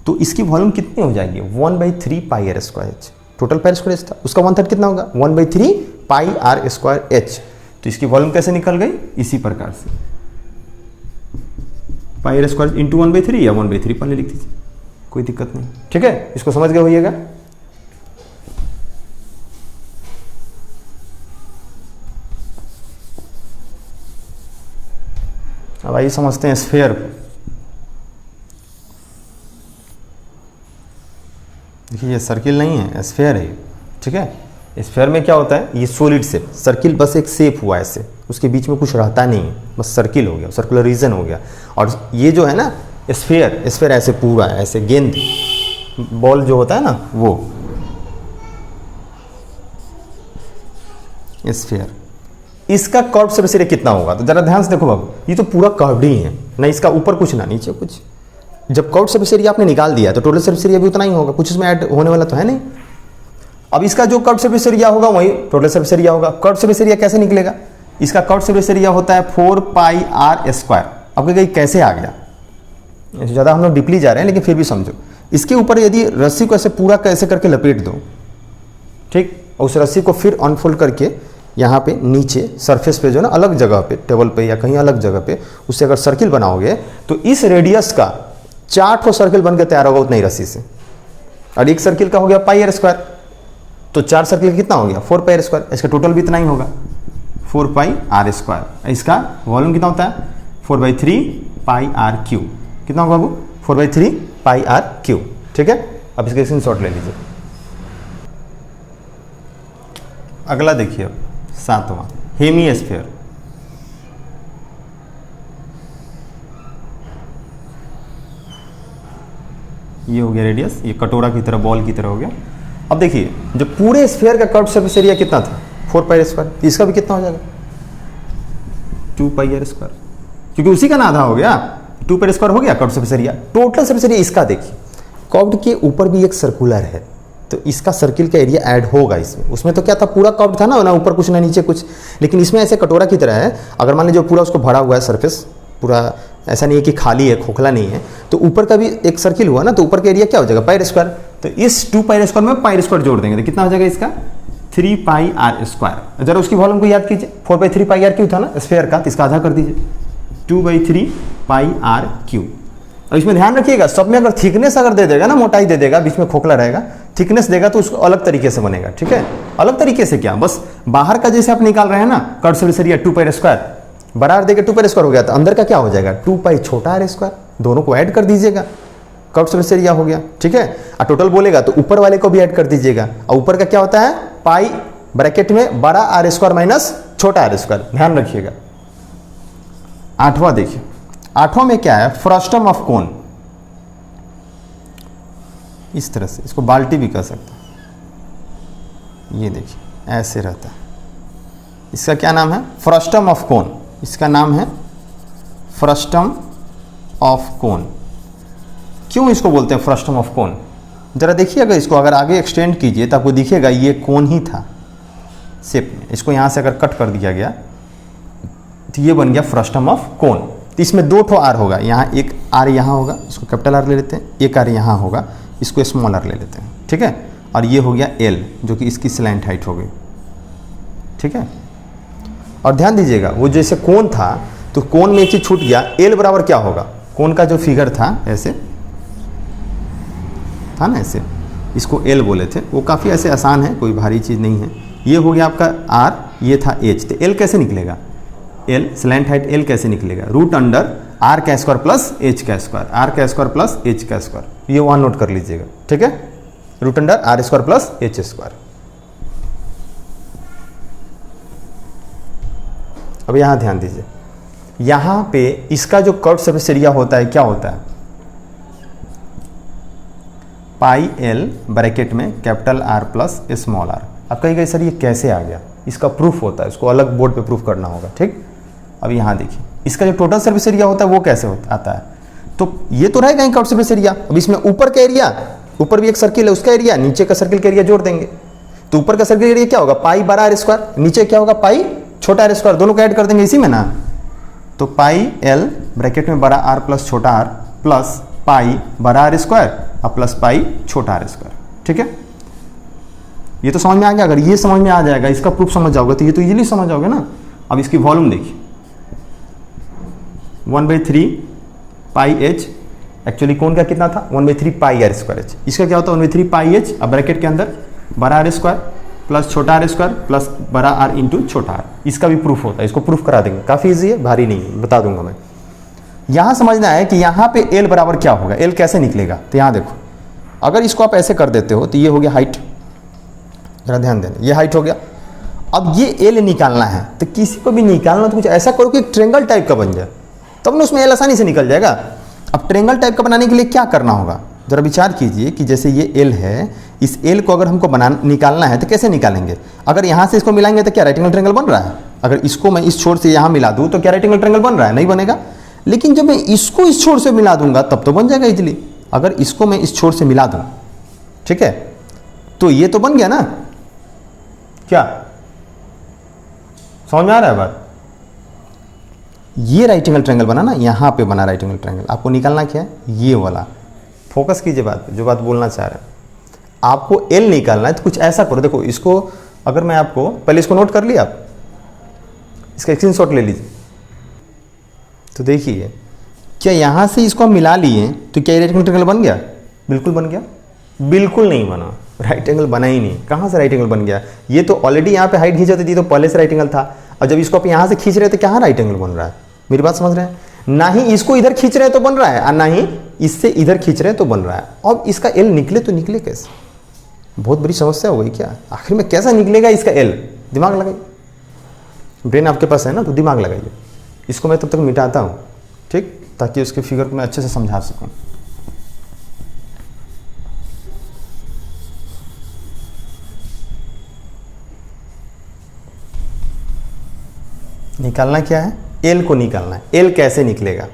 Speaker 1: तो इसकी वॉल्यूम कितनी हो जाएगी, 1/3 pi r square h. Total pi r square h था, उसका 1/3 कितना होगा, 1/3 पाई आर स्क्वायर एच। तो इसकी वॉल्यूम कैसे निकल गई, इसी प्रकार से पाई आर स्क्वायर इंटू 1/3 या 1/3 पहले लिख दीजिए, कोई दिक्कत नहीं, ठीक है। इसको समझ गए होइएगा। अब आइए समझते हैं स्फीयर। देखिए ये सर्किल नहीं है, स्फीयर है, ठीक है। स्फीयर में क्या होता है, ये सॉलिड शेप, सर्किल बस एक शेप हुआ ऐसे, उसके बीच में कुछ रहता नहीं है, बस सर्किल हो गया, सर्कुलर रीजन हो गया। और ये जो है ना स्फीयर, स्फीयर ऐसे पूरा है, ऐसे गेंद बॉल जो होता है ना वो स्फीयर। इसका कर्व सरफेस एरिया कितना होगा, तो जरा ध्यान से देखो बाबू, ये तो पूरा कर्व्ड ही है ना, इसका ऊपर कुछ ना नीचे कुछ। जब कर्व सरफेस एरिया आपने निकाल दिया तो टोटल सरफेस एरिया भी उतना ही होगा, कुछ इसमें ऐड होने वाला तो है नहीं। अब इसका जो कर्व सरफेस एरिया होगा वही टोटल सरफेस एरिया होगा। कर्व सरफेस एरिया कैसे निकलेगा, इसका कर्व सरफेस एरिया होता है 4 पाई आर स्क्वायर। अब कहीं कैसे आ गया, ज़्यादा हम लोग डीपली जा रहे हैं लेकिन फिर भी समझो। इसके ऊपर यदि रस्सी को ऐसे पूरा कैसे करके लपेट दो, ठीक, और उस रस्सी को फिर अनफोल्ड करके यहाँ पे नीचे सरफेस पे जो ना अलग जगह पे, टेबल पे या कहीं अलग जगह पे, उससे अगर सर्किल बनाओगे तो इस रेडियस का 4 सर्किल बन के तैयार होगा उतनी रस्सी से। और एक सर्किल का हो गया पाई आर स्क्वायर, तो 4 सर्किल कितना हो गया, 4 पाई आर स्क्वायर। इसका टोटल भी इतना ही होगा, 4 पाई आर स्क्वायर। इसका वॉल्यूम कितना होता है, 4/3 पाई आर क्यू। कितना होगा बाबू, 4/3 पाई आर क्यू, ठीक है। अब इसका स्क्रीनशॉट ले लीजिए। अगला देखिए, 7वां हेमिस्फीयर। ये हो गया रेडियस, ये कटोरा की तरह, बॉल की तरह हो गया। अब देखिए जो पूरे स्फीयर का कर्व सरफेस एरिया कितना था, 4 पाई आर स्क्वायर, इसका भी कितना हो जाएगा, 2 पाई आर स्क्वायर, क्योंकि उसी का ना आधा हो गया, 2 पाई आर स्क्वायर हो गया curve surface area. Total surface area इसका देखिए, कर्व के ऊपर भी एक सर्कुलर है, तो इसका सर्किल का एरिया ऐड होगा इसमें। उसमें तो क्या था, पूरा कर्व था ना ऊपर कुछ ना नीचे कुछ, लेकिन इसमें ऐसे कटोरा की तरह है। अगर मान लीजिए पूरा उसको भरा हुआ है सरफेस, पूरा ऐसा नहीं है कि खाली है, खोखला नहीं है, तो ऊपर का भी एक सर्किल हुआ ना, तो ऊपर का एरिया क्या हो जाएगा, पाई आर स्क्वायर। तो इस 2 पाई आर स्क्वायर में पाई आर स्क्वायर जोड़ देंगे तो कितना हो जाएगा इसका, 3 पाई आर स्क्वायर। जरा उसकी वॉल्यूम को याद कीजिए, 4/3 पाई आर क्यू था ना स्फीयर का, तो इसका आधा कर दीजिए, 2/3 पाई आर क्यू। और इसमें ध्यान रखिएगा, सब में अगर थिकनेस अगर दे देगा ना, मोटाई दे देगा, बीच में खोखला रहेगा, थिकनेस देगा तो उसको अलग तरीके से बनेगा, ठीक है। अलग तरीके से क्या, बस बाहर का जैसे आप निकाल रहे हैं ना curve surface area 2 pi r square, बड़ा आर देके 2 पाई आर स्क्वायर हो गया, तो अंदर का क्या हो जाएगा, 2 पाई छोटा आर स्क्वायर। दोनों को ऐड कर दीजिएगा, कर्व सरफेस एरिया हो गया, ठीक है। और टोटल बोलेगा तो ऊपर वाले को भी ऐड कर दीजिएगा, और ऊपर का क्या होता है, पाई ब्रैकेट में बड़ा आर स्क्वायर माइनस छोटा आर स्क्वायर, ध्यान रखिएगा। 8वां देखिए, 8वां में क्या है, फ्रस्टम ऑफ कोन। इस तरह से इसको बाल्टी भी कह सकते हैं, ये देखिए ऐसे रहता है। इसका क्या नाम है, फ्रस्टम ऑफ कोन। इसका नाम है फ्रस्टम ऑफ कोन। क्यों इसको बोलते हैं फ्रस्टम ऑफ कोन, जरा देखिएगा। इसको अगर आगे एक्सटेंड कीजिए तो आपको दिखेगा ये कोन ही था शेप में। इसको यहाँ से अगर कट कर दिया गया तो ये बन गया फ्रस्टम ऑफ कोन। तो इसमें 2 ठो आर होगा, यहाँ एक आर यहाँ होगा, इसको कैपिटल आर ले लेते हैं, एक आर यहाँ होगा, इसको स्मॉल आर ले लेते हैं, ठीक है। और ये हो गया एल, जो कि इसकी स्लैंट हाइट हो गई, ठीक है। और ध्यान दीजिएगा, वो जैसे कोन था तो कोन में एक चीज छूट गया, एल बराबर क्या होगा, कोन का जो फिगर था ऐसे था ना, ऐसे इसको एल बोले थे, वो काफ़ी ऐसे आसान है, कोई भारी चीज़ नहीं है। ये हो गया आपका आर, ये था एच, तो एल कैसे निकलेगा, एल स्लैंट हाइट एल कैसे निकलेगा, रूट अंडर आर का स्क्वायर प्लस एच का स्क्वायर, आर का स्क्वायर प्लस एच का स्क्वायर। ये वहाँ नोट कर लीजिएगा, ठीक है, root under r square plus h square. अब यहाँ ध्यान दीजिए, यहाँ पे इसका जो कर्व सरफेस एरिया होता है क्या होता है, पाई एल ब्रैकेट में capital are plus small r. अब कहेंगे सर ये कैसे आ गया, इसका प्रूफ होता है, इसको अलग बोर्ड पे प्रूफ करना होगा, ठीक। अब यहाँ देखिए, इसका जो टोटल सरफेस एरिया होता है वो कैसे आता है, तो ये तो रहेगा कर्व सरफेस एरिया। अब इसमें ऊपर का एरिया, ऊपर भी एक सर्किल है उसका एरिया, नीचे का सर्किल का एरिया जोड़ देंगे, तो ऊपर का सर्किल एरिया क्या होगा पाई बड़ा आर स्क्वायर, नीचे क्या होगा पाई छोटा आर स्क्वायर, दोनों को ऐड कर देंगे इसी में ना, तो पाई एल ब्रैकेट में बड़ा आर प्लस छोटा आर प्लस पाई बड़ा आर स्क्वायर और प्लस पाई छोटा आर स्क्वायर। ठीक है, ये तो समझ में आ गया। अगर ये समझ में आ जाएगा, इसका प्रूफ समझ जाओगे तो ये तो इजीली समझ जाओगे ना। अब इसकी वॉल्यूम देखिए 1/3 पाई एच, एक्चुअली कौन का कितना था 1/3 पाई आर स्क्वायर एच, इसका क्या होता है 1/3 पाई एच, अब ब्रैकेट के अंदर बड़ा आर स्क्वायर प्लस छोटा आर स्क्वायर प्लस बड़ा आर इंटू छोटा आर, इसका भी प्रूफ होता है, इसको प्रूफ करा देंगे, काफी इजी है, भारी नहीं है, बता दूंगा मैं। यहां समझना है कि यहां पे एल बराबर क्या होगा, एल कैसे निकलेगा, तो यहां देखो अगर इसको आप ऐसे कर देते हो तो ये हो गया हाइट, जरा ध्यान देना, ये हाइट हो गया। अब ये एल निकालना है, तो किसी को भी निकालना तो कुछ ऐसा करो कि एक ट्रेंगल टाइप का बन जाए, तब ना उसमें एल आसानी से निकल जाएगा। अब ट्रेंगल टाइप का बनाने के लिए क्या करना होगा, जरा विचार कीजिए कि जैसे ये एल है, इस एल को अगर हमको निकालना है तो कैसे निकालेंगे, अगर यहाँ से इसको मिलाएंगे तो क्या राइट एंगल ट्रेंगल बन रहा है, अगर इसको मैं इस छोर से यहाँ मिला दूँ तो क्या राइट एंगल ट्रेंगल बन रहा है, नहीं बनेगा। लेकिन जब मैं इसको इस छोर से मिला दूंगा तब तो बन जाएगा इजीली, अगर इसको मैं इस छोर से मिला दूं, ठीक है, तो ये तो बन गया ना, क्या समझ में आ रहा है बात, ये राइट एंगल ट्रायंगल बना ना, यहां पे बना राइट एंगल ट्रायंगल, आपको निकालना क्या है ये वाला, फोकस कीजिए बात पे, जो बात बोलना चाह रहे हैं। आपको एल निकालना है तो कुछ ऐसा करो, देखो इसको अगर मैं आपको पहले इसको नोट कर लिया, आप इसका स्क्रीनशॉट ले लीजिए, तो देखिए क्या यहां से इसको हम मिला लिए तो क्या राइट एंगल ट्रायंगल बन गया, बिल्कुल बन गया, बिल्कुल नहीं बना, राइट एंगल बना ही नहीं। कहां से राइट एंगल बन गया, ये तो ऑलरेडी यहाँ पे हाइट खींच होती थी तो पहले से राइट एंगल था, और जब इसको आप यहाँ से खींच रहे थे कहाँ राइट एंगल बन रहा है, मेरी बात समझ रहे हैं, ना ही इसको इधर खींच रहे हैं तो बन रहा है और ना ही इससे इधर खींच रहे हैं तो बन रहा है। अब इसका एल निकले तो निकले कैसे, बहुत बड़ी समस्या हो गई क्या, आखिर में कैसा निकलेगा इसका एल, दिमाग लगाइए, ब्रेन आपके पास है ना तो दिमाग लगाइए। इसको मैं तब तक मिटाता हूँ, ठीक, ताकि उसके फिगर को मैं अच्छे से समझा सकूँ। निकालना क्या है, एल को निकालना है, एल कैसे निकलेगा,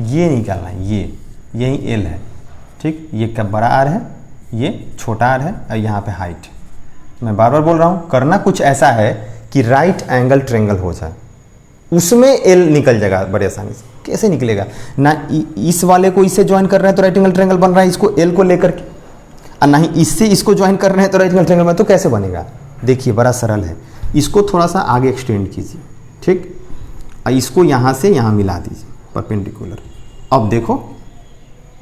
Speaker 1: ये निकालना है, ये यही एल है, ठीक, ये क्या बड़ा आर है, ये छोटा आर है, और यहाँ पे हाइट। मैं बार बार बोल रहा हूँ, करना कुछ ऐसा है कि राइट एंगल ट्रायंगल हो जाए, उसमें एल निकल जाएगा बड़े आसानी से। कैसे निकलेगा ना, इस वाले को इससे ज्वाइन कर रहे हैं तो राइट एंगल ट्रायंगल बन रहा है इसको एल को लेकर के, और ना ही इससे इसको ज्वाइन कर रहे हैं तो राइट एंगल ट्रायंगल बन, तो कैसे बनेगा, देखिए बड़ा सरल है, इसको थोड़ा सा आगे एक्सटेंड कीजिए, ठीक, और इसको यहाँ से यहाँ मिला दीजिए परपेंडिकुलर। अब देखो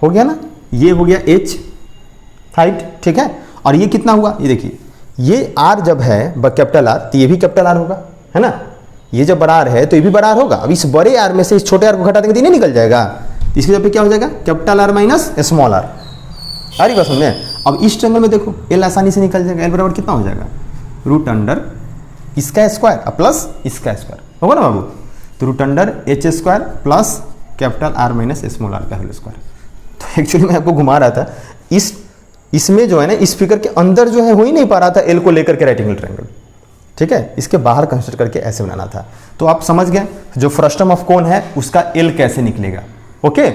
Speaker 1: हो गया ना, ये हो गया एच हाइट, ठीक है, और ये कितना हुआ, ये देखिए, ये आर जब है कैपिटल आर तो ये भी कैपिटल आर होगा, है ना, ये जब बड़ा आर है तो ये भी बड़ा आर होगा। अब इस बड़े आर में से इस छोटे आर को घटा देंगे तो ये नहीं निकल जाएगा, तो इसके जब पे क्या हो जाएगा capital are minus small r, आ रही बात समझ में। अब इस ट्रायंगल में देखो एल आसानी से निकल जाएगा, एल बराबर कितना हो जाएगा, रूट अंडर इसका स्क्वायर प्लस इसका स्क्वायर होगा ना बाबू, तो root under h square plus capital are minus small r का होल स्क्वायर। तो एक्चुअली मैं आपको घुमा रहा था, इसमें जो है ना, इस फिगर के अंदर जो है हो ही नहीं पा रहा था एल को लेकर के राइट एंगल ट्रायंगल, ठीक है, इसके बाहर कंसिडर करके ऐसे बनाना था। तो आप समझ गए जो फ्रस्टम ऑफ कोन है उसका एल कैसे निकलेगा, ओके।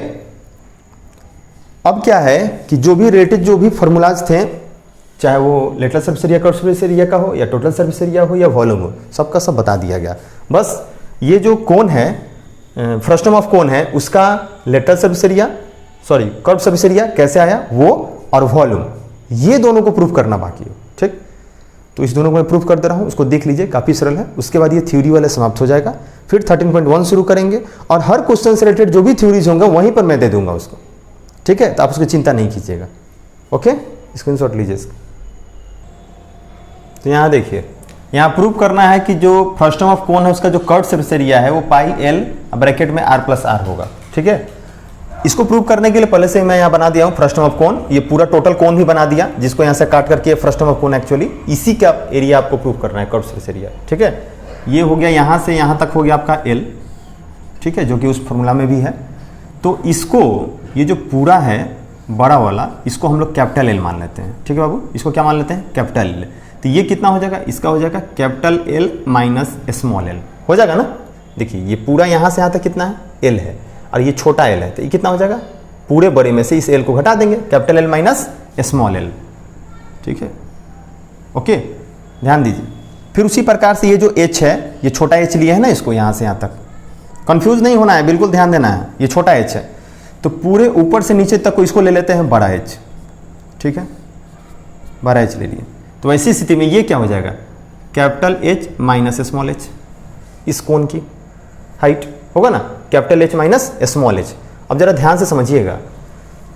Speaker 1: अब क्या है कि जो भी रेटेड जो भी फॉर्मूलाज थे, चाहे वो lateral surface area, curve surface area का हो या टोटल सरफेस एरिया हो या वॉल्यूम हो, सबका सब बता दिया गया। बस ये जो कोन है, फ्रस्टम ऑफ कोन है, उसका lateral surface area, sorry curve surface area कैसे आया वो, और वॉल्यूम, ये दोनों को प्रूव करना बाकी है, ठीक। तो इस दोनों को मैं प्रूफ कर दे रहा हूँ, उसको देख लीजिए, काफ़ी सरल है। उसके बाद ये थ्योरी वाला समाप्त हो जाएगा, फिर 13.1 शुरू करेंगे, और हर क्वेश्चन से रिलेटेड जो भी थ्योरीज होंगे वहीं पर मैं दे दूंगा उसको, ठीक है, तो आप उसकी चिंता नहीं कीजिएगा, ओके। स्क्रीनशॉट लीजिए इसका। तो यहाँ देखिए, यहाँ प्रूव करना है कि जो फ्रस्टम ऑफ कोन है उसका जो कर्व सरफेस एरिया है वो पाई एल ब्रैकेट में आर प्लस आर होगा, ठीक है। इसको प्रूव करने के लिए पहले से मैं यहाँ बना दिया हूँ फ्रस्टम ऑफ कोन, ये पूरा टोटल कोन भी बना दिया, जिसको यहाँ से काट करके फ्रस्टम ऑफ कोन, एक्चुअली इसी का एरिया आपको प्रूव करना है, कर्व सरफेस एरिया, ठीक है। ये हो गया, यहाँ से यहाँ तक हो गया आपका एल, ठीक है, जो कि उस फॉर्मूला में भी है। तो इसको, ये जो पूरा है बड़ा वाला, इसको हम लोग कैपिटल एल मान लेते हैं, ठीक है बाबू, इसको क्या मान लेते हैं, कैपिटल एल। तो ये कितना हो जाएगा, इसका हो जाएगा capital l minus small L, हो जाएगा ना। देखिए ये पूरा यहाँ से यहाँ तक कितना है, एल है, और ये छोटा एल है, तो ये कितना हो जाएगा, पूरे बड़े में से इस एल को घटा देंगे, capital l minus small L, ठीक है, ओके, ध्यान दीजिए। फिर उसी प्रकार से ये जो एच है, ये छोटा एच लिया है ना, इसको यहाँ से यहाँ तक, कंफ्यूज नहीं होना है, बिल्कुल ध्यान देना है, ये छोटा एच है, तो पूरे ऊपर से नीचे तक को इसको ले लेते हैं बड़ा एच, ठीक है, बड़ा एच ले लिए। तो ऐसी स्थिति में ये क्या हो जाएगा, capital H minus small H, इस कोण की हाइट होगा ना, capital H minus small H. अब जरा ध्यान से समझिएगा,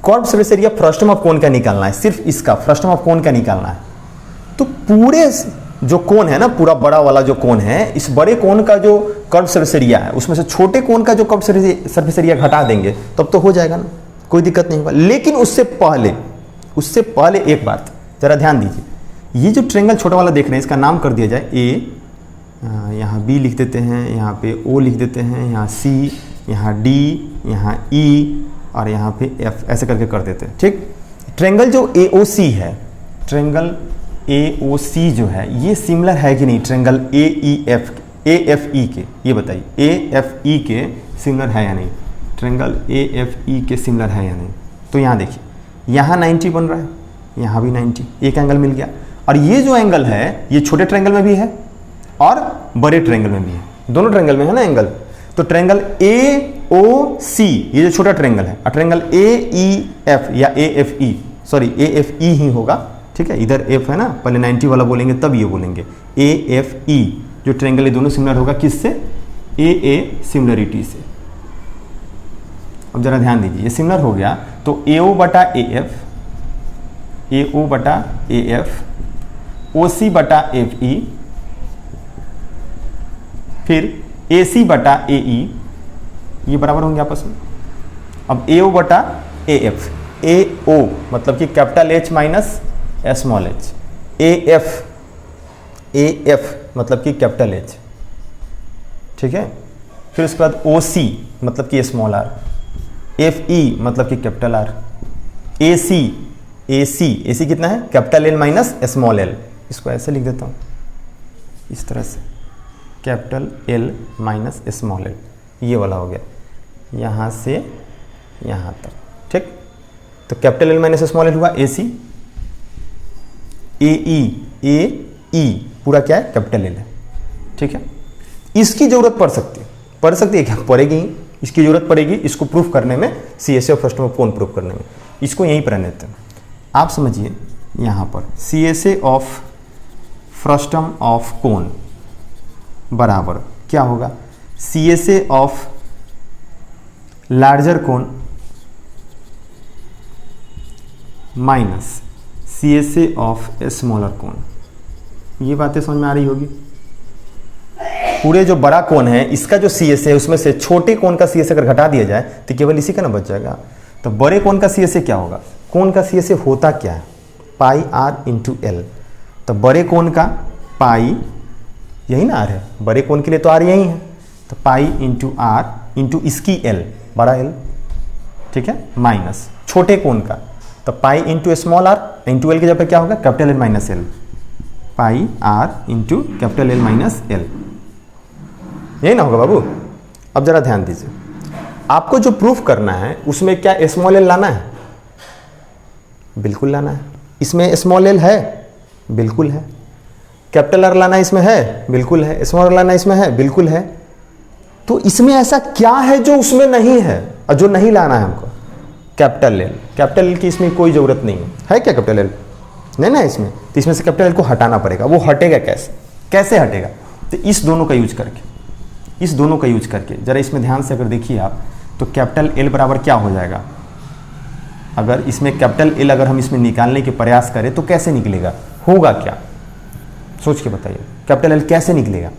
Speaker 1: curve surface area frustum of कोण का निकालना है, सिर्फ इसका फ्रस्टम ऑफ कोण का निकालना है। तो पूरे जो कोण है ना, पूरा बड़ा वाला जो कोण है, इस बड़े कोण का जो कर्व सरफेस एरिया है, उसमें से छोटे कोण का जो कर्व सरफेस एरिया घटा देंगे, तब तो हो जाएगा ना, कोई दिक्कत नहीं होगा। लेकिन उससे पहले एक बात जरा ध्यान दीजिए, ये जो ट्रायंगल छोटा वाला देख रहे हैं, इसका नाम कर दिया जाए ए, यहाँ बी लिख देते हैं, यहाँ पे ओ लिख देते हैं, यहाँ सी, यहाँ डी, यहाँ ई, और यहाँ पे एफ, ऐसे करके कर देते हैं, ठीक। ट्रायंगल जो ए ओ सी है, ट्रायंगल ए ओ सी जो है, ये सिमिलर है कि नहीं ट्रायंगल ए एफ ई के, ये बताइए, ए एफ ई के सिमिलर है या नहीं, ट्रायंगल ए एफ ई के सिमिलर है या नहीं। तो यहाँ देखिए, यहाँ 90 बन रहा है, यहाँ भी 90, एक एंगल मिल गया। और ये जो एंगल है, ये छोटे ट्रायंगल में भी है और बड़े ट्रायंगल में भी है, दोनों ट्रायंगल में है ना एंगल। तो ट्रायंगल ए ओ सी, ये जो छोटा ट्रायंगल है, और ट्रायंगल ए ई एफ या A F E, sorry A F E ही होगा, ठीक है, इधर एफ है ना, पहले 90 वाला बोलेंगे तब ये बोलेंगे, ए एफ ई जो ट्रायंगल है, दोनों सिमिलर होगा किससे, ए सिमिलरिटी से। अब जरा ध्यान दीजिए, ये सिमिलर हो गया, तो ए ओ बटा ए एफ, ओ सी बटा एफ ई, फिर ए सी बटा ए ई, ये बराबर होंगे आपस में। अब ए ओ बटा ए एफ, ए ओ मतलब कि capital H minus small H, A F मतलब कि कैपिटल एच, ठीक है। फिर उसके बाद ओ सी मतलब कि स्मॉल आर, एफ ई मतलब कि कैपिटल आर, ए सी कितना है, capital l minus small L. इसको ऐसे लिख देता हूँ, इस तरह से, capital l minus small L, ये वाला हो गया, यहाँ से यहाँ तक, ठीक। तो capital l minus small L हुआ ए सी, ए ई पूरा क्या है, कैपिटल एल है, ठीक है। इसकी जरूरत पड़ सकती है क्या, पड़ेगी, इसकी जरूरत पड़ेगी इसको प्रूफ करने में, c S A of frustum of cone proof करने में। इसको यहीं पर रहने देते हैं। आप समझिए, यहाँ पर C S A of frustum of cone बराबर क्या होगा, C S A of larger cone minus C S A of smaller cone. ये बातें समझ में आ रही होगी। पूरे जो बड़ा कोण है, इसका जो सी एस है, उसमें से छोटे कोण का सी एस अगर घटा दिया जाए तो केवल इसी का ना बच जाएगा। तो बड़े कोण का सी एस क्या होगा, कोण का सी एस होता क्या है, पाई आर इंटू एल। तो बड़े कोण का पाई, यही ना आर है, बड़े कोण के लिए तो आर यही है, तो पाई इंटू आर इंटू इसकी एल, बड़ा एल, ठीक है, माइनस छोटे कोण का, तो pi into small r, into l की जगह पे क्या होगा, capital l minus l, pi r into capital l minus l, यही ना होगा बाबू। अब जरा ध्यान दीजिए, आपको जो प्रूफ करना है उसमें क्या स्मॉल एल लाना है, बिल्कुल लाना है। इसमें स्मॉल एल है, बिल्कुल है। कैपिटल आर लाना इसमें है, बिल्कुल है। स्मॉल आर लाना इसमें है, बिल्कुल है। तो इसमें ऐसा क्या है जो उसमें नहीं है और जो नहीं लाना है हमको, कैपिटल एल। कैपिटल एल की इसमें कोई जरूरत नहीं है क्या कैपिटल एल, नहीं ना इसमें, तो इसमें से कैपिटल एल को हटाना पड़ेगा। वो हटेगा कैसे हटेगा, तो इस दोनों का यूज करके, जरा इसमें ध्यान से अगर देखिए आप, तो कैपिटल एल बराबर क्या हो जाएगा, अगर इसमें कैपिटल एल अगर हम इसमें निकालने के प्रयास करें तो कैसे निकलेगा, होगा क्या, सोच के बताइए। कैपिटल एल कैसे निकलेगा,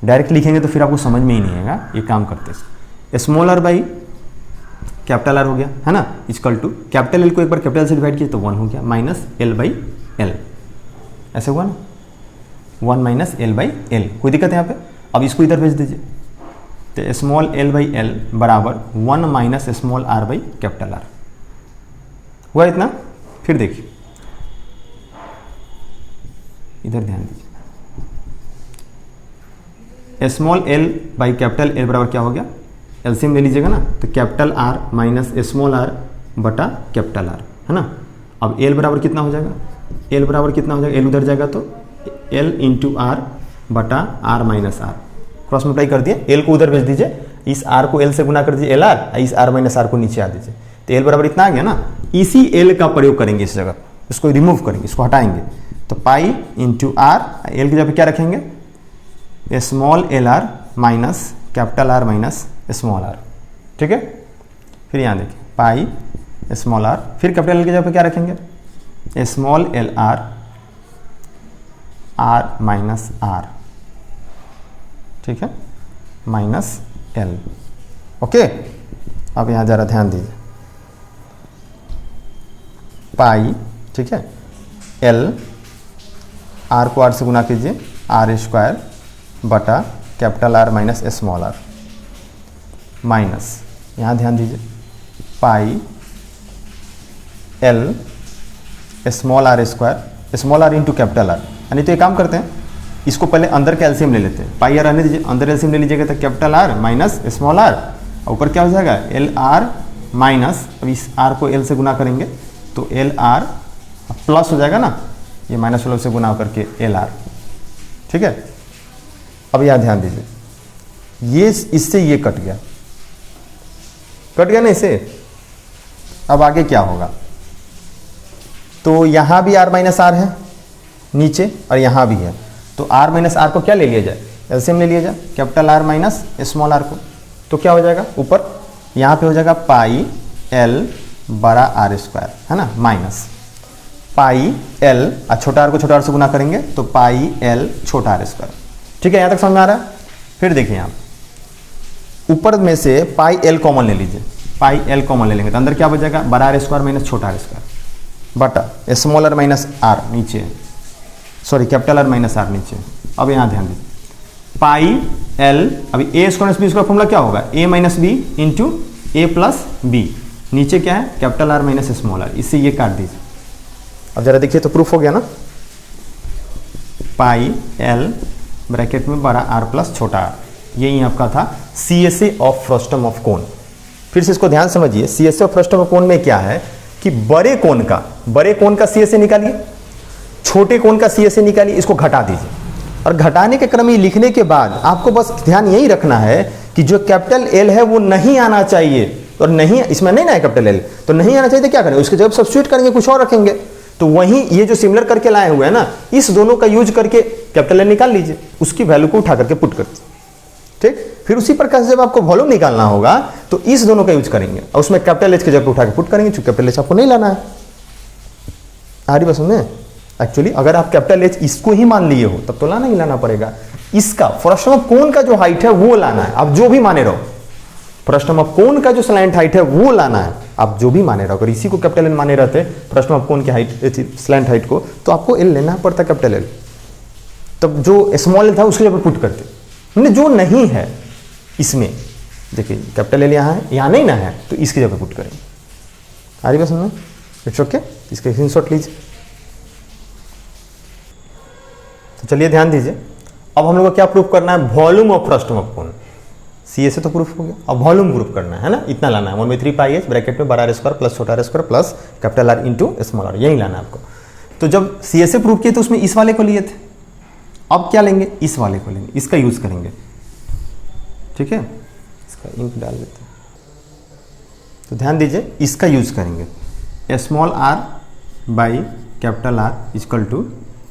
Speaker 1: डायरेक्ट लिखेंगे तो फिर आपको समझ में ही नहीं आएगा। एक काम करते हैं, small r by capital r हो गया, है ना, इक्वल टू कैपिटल एल को एक बार कैपिटल से डिवाइड किया तो 1 हो गया, माइनस एल बाई एल, ऐसे हुआ ना, 1 माइनस एल बाई एल। कोई दिक्कत है यहाँ पे। अब इसको इधर भेज दीजिए, तो स्मॉल एल बाई एल बराबर 1 minus small r by capital r. हुआ इतना। फिर देखिए इधर ध्यान दीजिए, small l by capital l बराबर क्या हो गया, एलसीएम ले लीजिएगा ना, तो capital are minus small r बटा कैपिटल आर, है ना। अब एल बराबर कितना हो जाएगा, एल बराबर कितना हो जाएगा, एल उधर जाएगा तो एल इंटू आर बटा r minus r, cross multiply कर दिए, एल को उधर भेज दीजिए, इस आर को एल से गुना कर दीजिए एल आर, इस आर माइनस आर को नीचे आ दीजिए, तो एल बराबर इतना आ गया ना। इसी एल का प्रयोग करेंगे इस जगह, इसको रिमूव करेंगे, इसको हटाएंगे, तो पाई इंटू आर, एल की जगह पे क्या रखेंगे, small l r minus capital are minus small r, ठीक है। फिर यहाँ देखिए पाई स्मॉल आर, फिर कैपिटल एल की जगह पे क्या रखेंगे, small l r r minus r, ठीक है, माइनस एल, ओके। अब यहाँ जरा ध्यान दीजिए, पाई, ठीक है, एल, आर को आर से गुना कीजिए, आर स्क्वायर बटा capital are minus small r, minus यहाँ ध्यान दीजिए, pi l small r square, small r into capital r, यानी तो ये काम करते हैं, इसको पहले अंदर का एलसीएम ले लेते हैं, पाई आर रहने दीजिए, अंदर एलसीएम ले लीजिएगा तो capital are minus small r, ऊपर क्या हो जाएगा एल आर माइनस, अब इस आर को एल से गुना करेंगे तो एल आर प्लस हो जाएगा ना, ये माइनस वाले से गुना करके एल आर, ठीक है। अब यहाँ ध्यान दीजिए, ये इससे ये कट गया, कट गया ना इसे। अब आगे क्या होगा, तो यहाँ भी आर माइनस आर है नीचे और यहाँ भी है, तो आर माइनस आर को क्या ले लिया जाए, एलसीएम ले लिया जाए, capital are minus small r को, तो क्या हो जाएगा ऊपर यहाँ पे हो जाएगा पाई एल बड़ा आर स्क्वायर, है ना, माइनस पाई एल, छोटा आर को छोटा आर से गुना करेंगे तो पाई एल छोटा आर स्क्वायर, ठीक है। यहाँ तक समझ में आ रहा है। फिर देखिए यहाँ ऊपर में से पाई एल कॉमन ले लीजिए, पाई एल कॉमन ले लेंगे तो अंदर क्या बचेगा, बड़ा आर स्क्वायर माइनस छोटा आर स्क्वायर बटा स्मॉल आर माइनस आर नीचे, sorry capital are minus r नीचे। अब यहाँ ध्यान दीजिए, पाई एल, अभी a square b square formula क्या होगा, a minus b into a plus b, नीचे क्या है capital are minus small r, इससे ये काट दीजिए। अब जरा देखिए तो प्रूफ हो गया ना, पाई एल ब्रैकेट में बड़ा आर प्लस छोटा आर, यही आपका था सीएसए ऑफ फ्रस्टम ऑफ कोन। फिर से इसको ध्यान समझिए, सीएसए ऑफ फ्रस्टम ऑफ कोन में क्या है कि बड़े कोन का सीएसए निकालिए, छोटे कोन का सीएसए निकालिए, इसको घटा दीजिए, और घटाने के क्रम में लिखने के बाद आपको बस ध्यान यही रखना है कि जो कैपिटल एल है वो नहीं आना चाहिए, और नहीं इसमें नहीं ना है कैपिटल एल, तो नहीं आना चाहिए तो क्या करेंगे, उसके जब सब्स्टिट्यूट करेंगे कुछ और रखेंगे, तो वहीं ये जो सिमिलर करके लाए हुए हैं ना, इस दोनों का यूज करके कैपिटल एल निकाल लीजिए, उसकी वैल्यू को उठा करके पुट कर दीजिए, ठीक। फिर उसी प्रकार से जब आपको वॉल्यूम निकालना होगा तो इस दोनों का यूज करेंगे, और उसमें कैपिटल एच के जगह उठा के पुट करेंगे, क्योंकि कैपिटल एच आपको नहीं लाना है। आ रही बात समझ में? एक्चुअली अगर आप कैपिटल एच इसको ही मान लिए हो तब तो लाना ही लाना पड़ेगा, इसका फ्रस्टम ऑफ कोन का जो हाइट है वो लाना है, आप जो भी माने रहो, फ्रस्टम ऑफ कोन का जो स्लैंट हाइट है वो लाना है, आप जो भी माने रहो। अगर इसी को कैपिटल एल माने रहते फ्रस्टम ऑफ कोन की हाइट स्लैंट हाइट को, तो आपको एल लेना पड़ता कैपिटल एल, तब जो स्मॉल एल था उसके जगह पुट करते, हमने जो नहीं है इसमें देखिए कैपिटल एल यहाँ है, यहाँ नहीं ना है, तो इसकी जगह पुट करेंगे। आ रही बात समझ में? इट्स ओके, इसका स्क्रीनशॉट लीजिए। तो चलिए ध्यान दीजिए, अब हम लोग को क्या प्रूफ करना है, volume of frustum of cone. CSA तो प्रूफ हो गया, अब वॉल्यूम प्रूफ करना है ना, इतना लाना है 1/3 पाई एच ब्रैकेट में बड़ा आर स्क्वायर प्लस छोटा r square plus capital r into small r, यही लाना है आपको। तो जब सीएसए प्रूफ किए तो उसमें इस वाले को लिए थे, अब क्या लेंगे, इस वाले को लेंगे, इसका यूज करेंगे, ठीक है। इसका इंक डाल देते हैं, तो ध्यान दीजिए इसका यूज करेंगे, small r by capital r equal to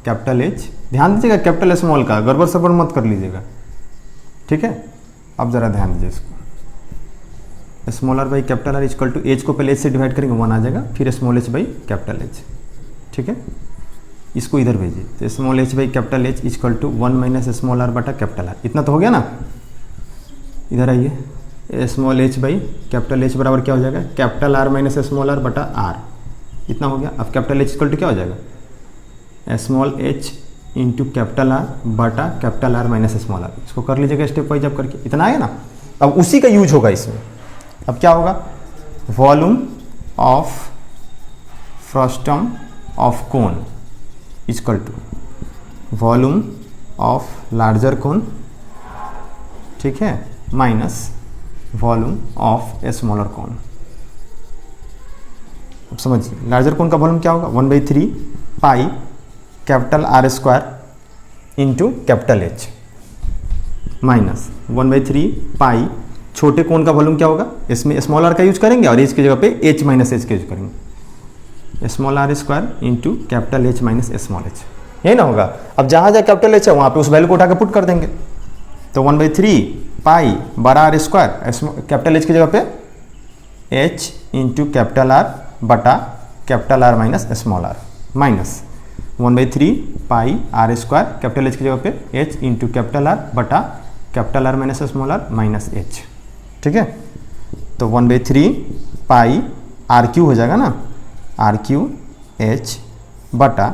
Speaker 1: capital h, ध्यान दीजिएगा कैपिटल स्मॉल का गड़बड़ सड़बड़ मत कर लीजिएगा, ठीक है। अब जरा ध्यान दीजिए इसको, small r by capital r equal to h को पहले एच से डिवाइड करेंगे 1 आ जाएगा, फिर small h by capital h, ठीक है। इसको इधर भेजिए, तो small h by capital h equal to 1 minus small r बटा कैपिटल आर, इतना तो हो गया ना। इधर आइए, small h by capital h बराबर क्या हो जाएगा, capital are minus small r बटा आर, इतना हो गया। अब कैपिटल एच इक्वल टू क्या हो जाएगा, small h into capital are बटा capital are minus small r, इसको कर लीजिएगा स्टेप वाइज अब करके, इतना आया ना। अब उसी का यूज होगा इसमें, अब क्या होगा, volume of frustum of cone equal to volume of larger cone, ठीक है, minus volume of a smaller cone. अब समझिए लार्जर कोन का वॉल्यूम क्या होगा, 1/3 pi capital are square into capital H minus 1/3 pi छोटे कोन का वॉल्यूम क्या होगा, इसमें स्मॉल आर का यूज करेंगे और एच की जगह पे एच माइनस एच का यूज करेंगे, small r square into capital H minus small h, यही ना होगा। अब जहाँ जहाँ कैपिटल एच है वहाँ पे उस वैल्यू को उठा के पुट कर देंगे, तो 1/3 पाई बड़ा आर स्क्वायर कैपिटल एच की जगह पे एच इंटू कैपिटल आर बटा capital are minus small r minus 1/3 pi r square capital h की जगह पे एच इंटू कैपिटल आर बटा capital are minus small r minus h, ठीक है। तो 1/3 पाई आर क्यू हो जाएगा ना, आर क्यू एच बटा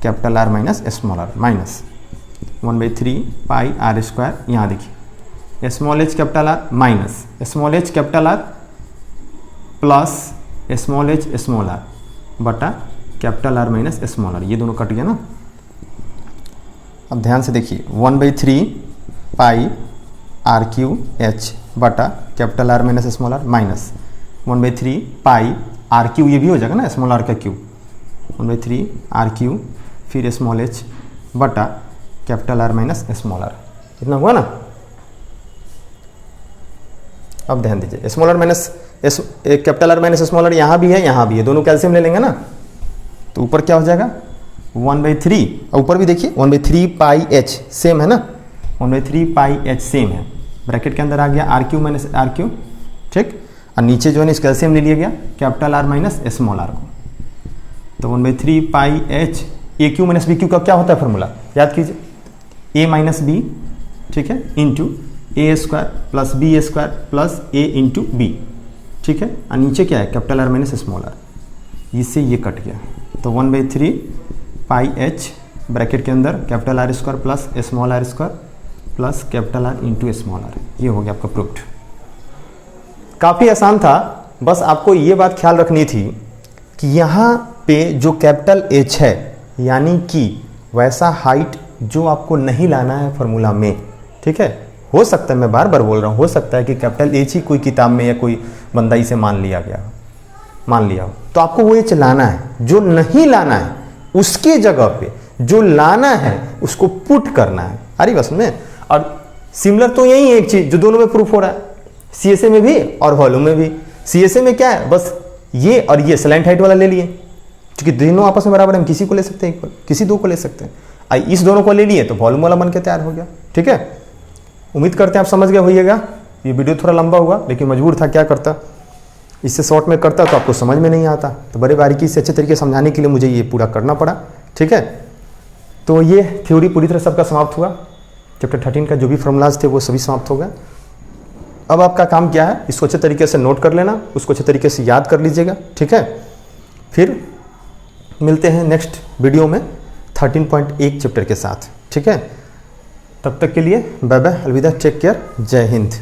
Speaker 1: capital are minus small r minus 1/3 pi r square, यहाँ देखिए small h capital are minus small h capital are plus small h small r बटा capital are minus small r, ये दोनों cut गया ना। अब ध्यान से देखिए 1/3 पाई आर क्यू एच बटा capital are minus small r minus 1/3 pi r cube, ये भी हो जाएगा ना स्मॉल आर का क्यू, 1/3 आर क्यू फिर स्मॉल एच बटा capital are minus small r, इतना हुआ ना। अब ध्यान दीजिए small r minus capital are minus small r यहाँ भी है यहाँ भी है, दोनों कैल्शियम ले लेंगे ना, तो ऊपर क्या हो जाएगा 1/3 और ऊपर भी देखिए 1/3 पाई एच सेम है ना, 1/3 पाई एच सेम है, ब्रैकेट के अंदर आ गया r cube minus r cube, ठीक, और नीचे जो है इस कैल्शियम ले लिया गया capital are minus small r को, तो 1/3 pi h a q minus b q का क्या होता है फॉर्मूला याद कीजिए, ए माइनस बी, ठीक है, into a square plus b square plus a into b, ठीक है, और नीचे क्या है capital are minus small r, इससे ये कट गया, तो 1/3 पाई एच ब्रैकेट के अंदर capital are square plus small r square plus capital r into small r, ये हो गया आपका प्रूफ्ड। काफ़ी आसान था, बस आपको ये बात ख्याल रखनी थी कि यहाँ पे जो कैपिटल एच है यानी कि वैसा हाइट जो आपको नहीं लाना है फॉर्मूला में, ठीक है। हो सकता है मैं बार बार बोल रहा हूँ, हो सकता है कि कैपिटल एच ही कोई किताब में या कोई बंदा इसे मान लिया हो, तो आपको वो एच लाना है, जो नहीं लाना है उसके जगह पे जो लाना है उसको पुट करना है, अरे बस में। और सिमिलर तो यही है एक चीज जो दोनों में प्रूफ हो रहा है, सीएसए में भी और वॉल्यूम में भी। सीएसए में क्या है, बस ये और ये स्लैंट हाइट वाला ले लिए, क्योंकि दोनों आपस में बराबर है, हम किसी को ले सकते हैं, किसी दो को ले सकते हैं, इस दोनों को ले लिए तो वॉल्यूम वाला बन के तैयार हो गया, ठीक है। उम्मीद करते हैं आप समझ गए होइएगा। ये वीडियो थोड़ा लंबा हुआ लेकिन मजबूर था, क्या करता, इससे शॉर्ट में करता तो आपको समझ में नहीं आता, तो बड़े बारीकी से अच्छे तरीके से समझाने के लिए मुझे ये पूरा करना पड़ा, ठीक है। तो ये थ्योरी पूरी तरह सबका समाप्त हुआ, चैप्टर 13 का जो भी फॉर्मूलाज थे वो सभी समाप्त हो गए। अब आपका काम क्या है, इसको अच्छे तरीके से नोट कर लेना, उसको अच्छे तरीके से याद कर लीजिएगा, ठीक है। फिर मिलते हैं नेक्स्ट वीडियो में 13.1 चैप्टर के साथ, ठीक है। तब तक के लिए बाय बाय, अलविदा, टेक केयर, जय हिंद।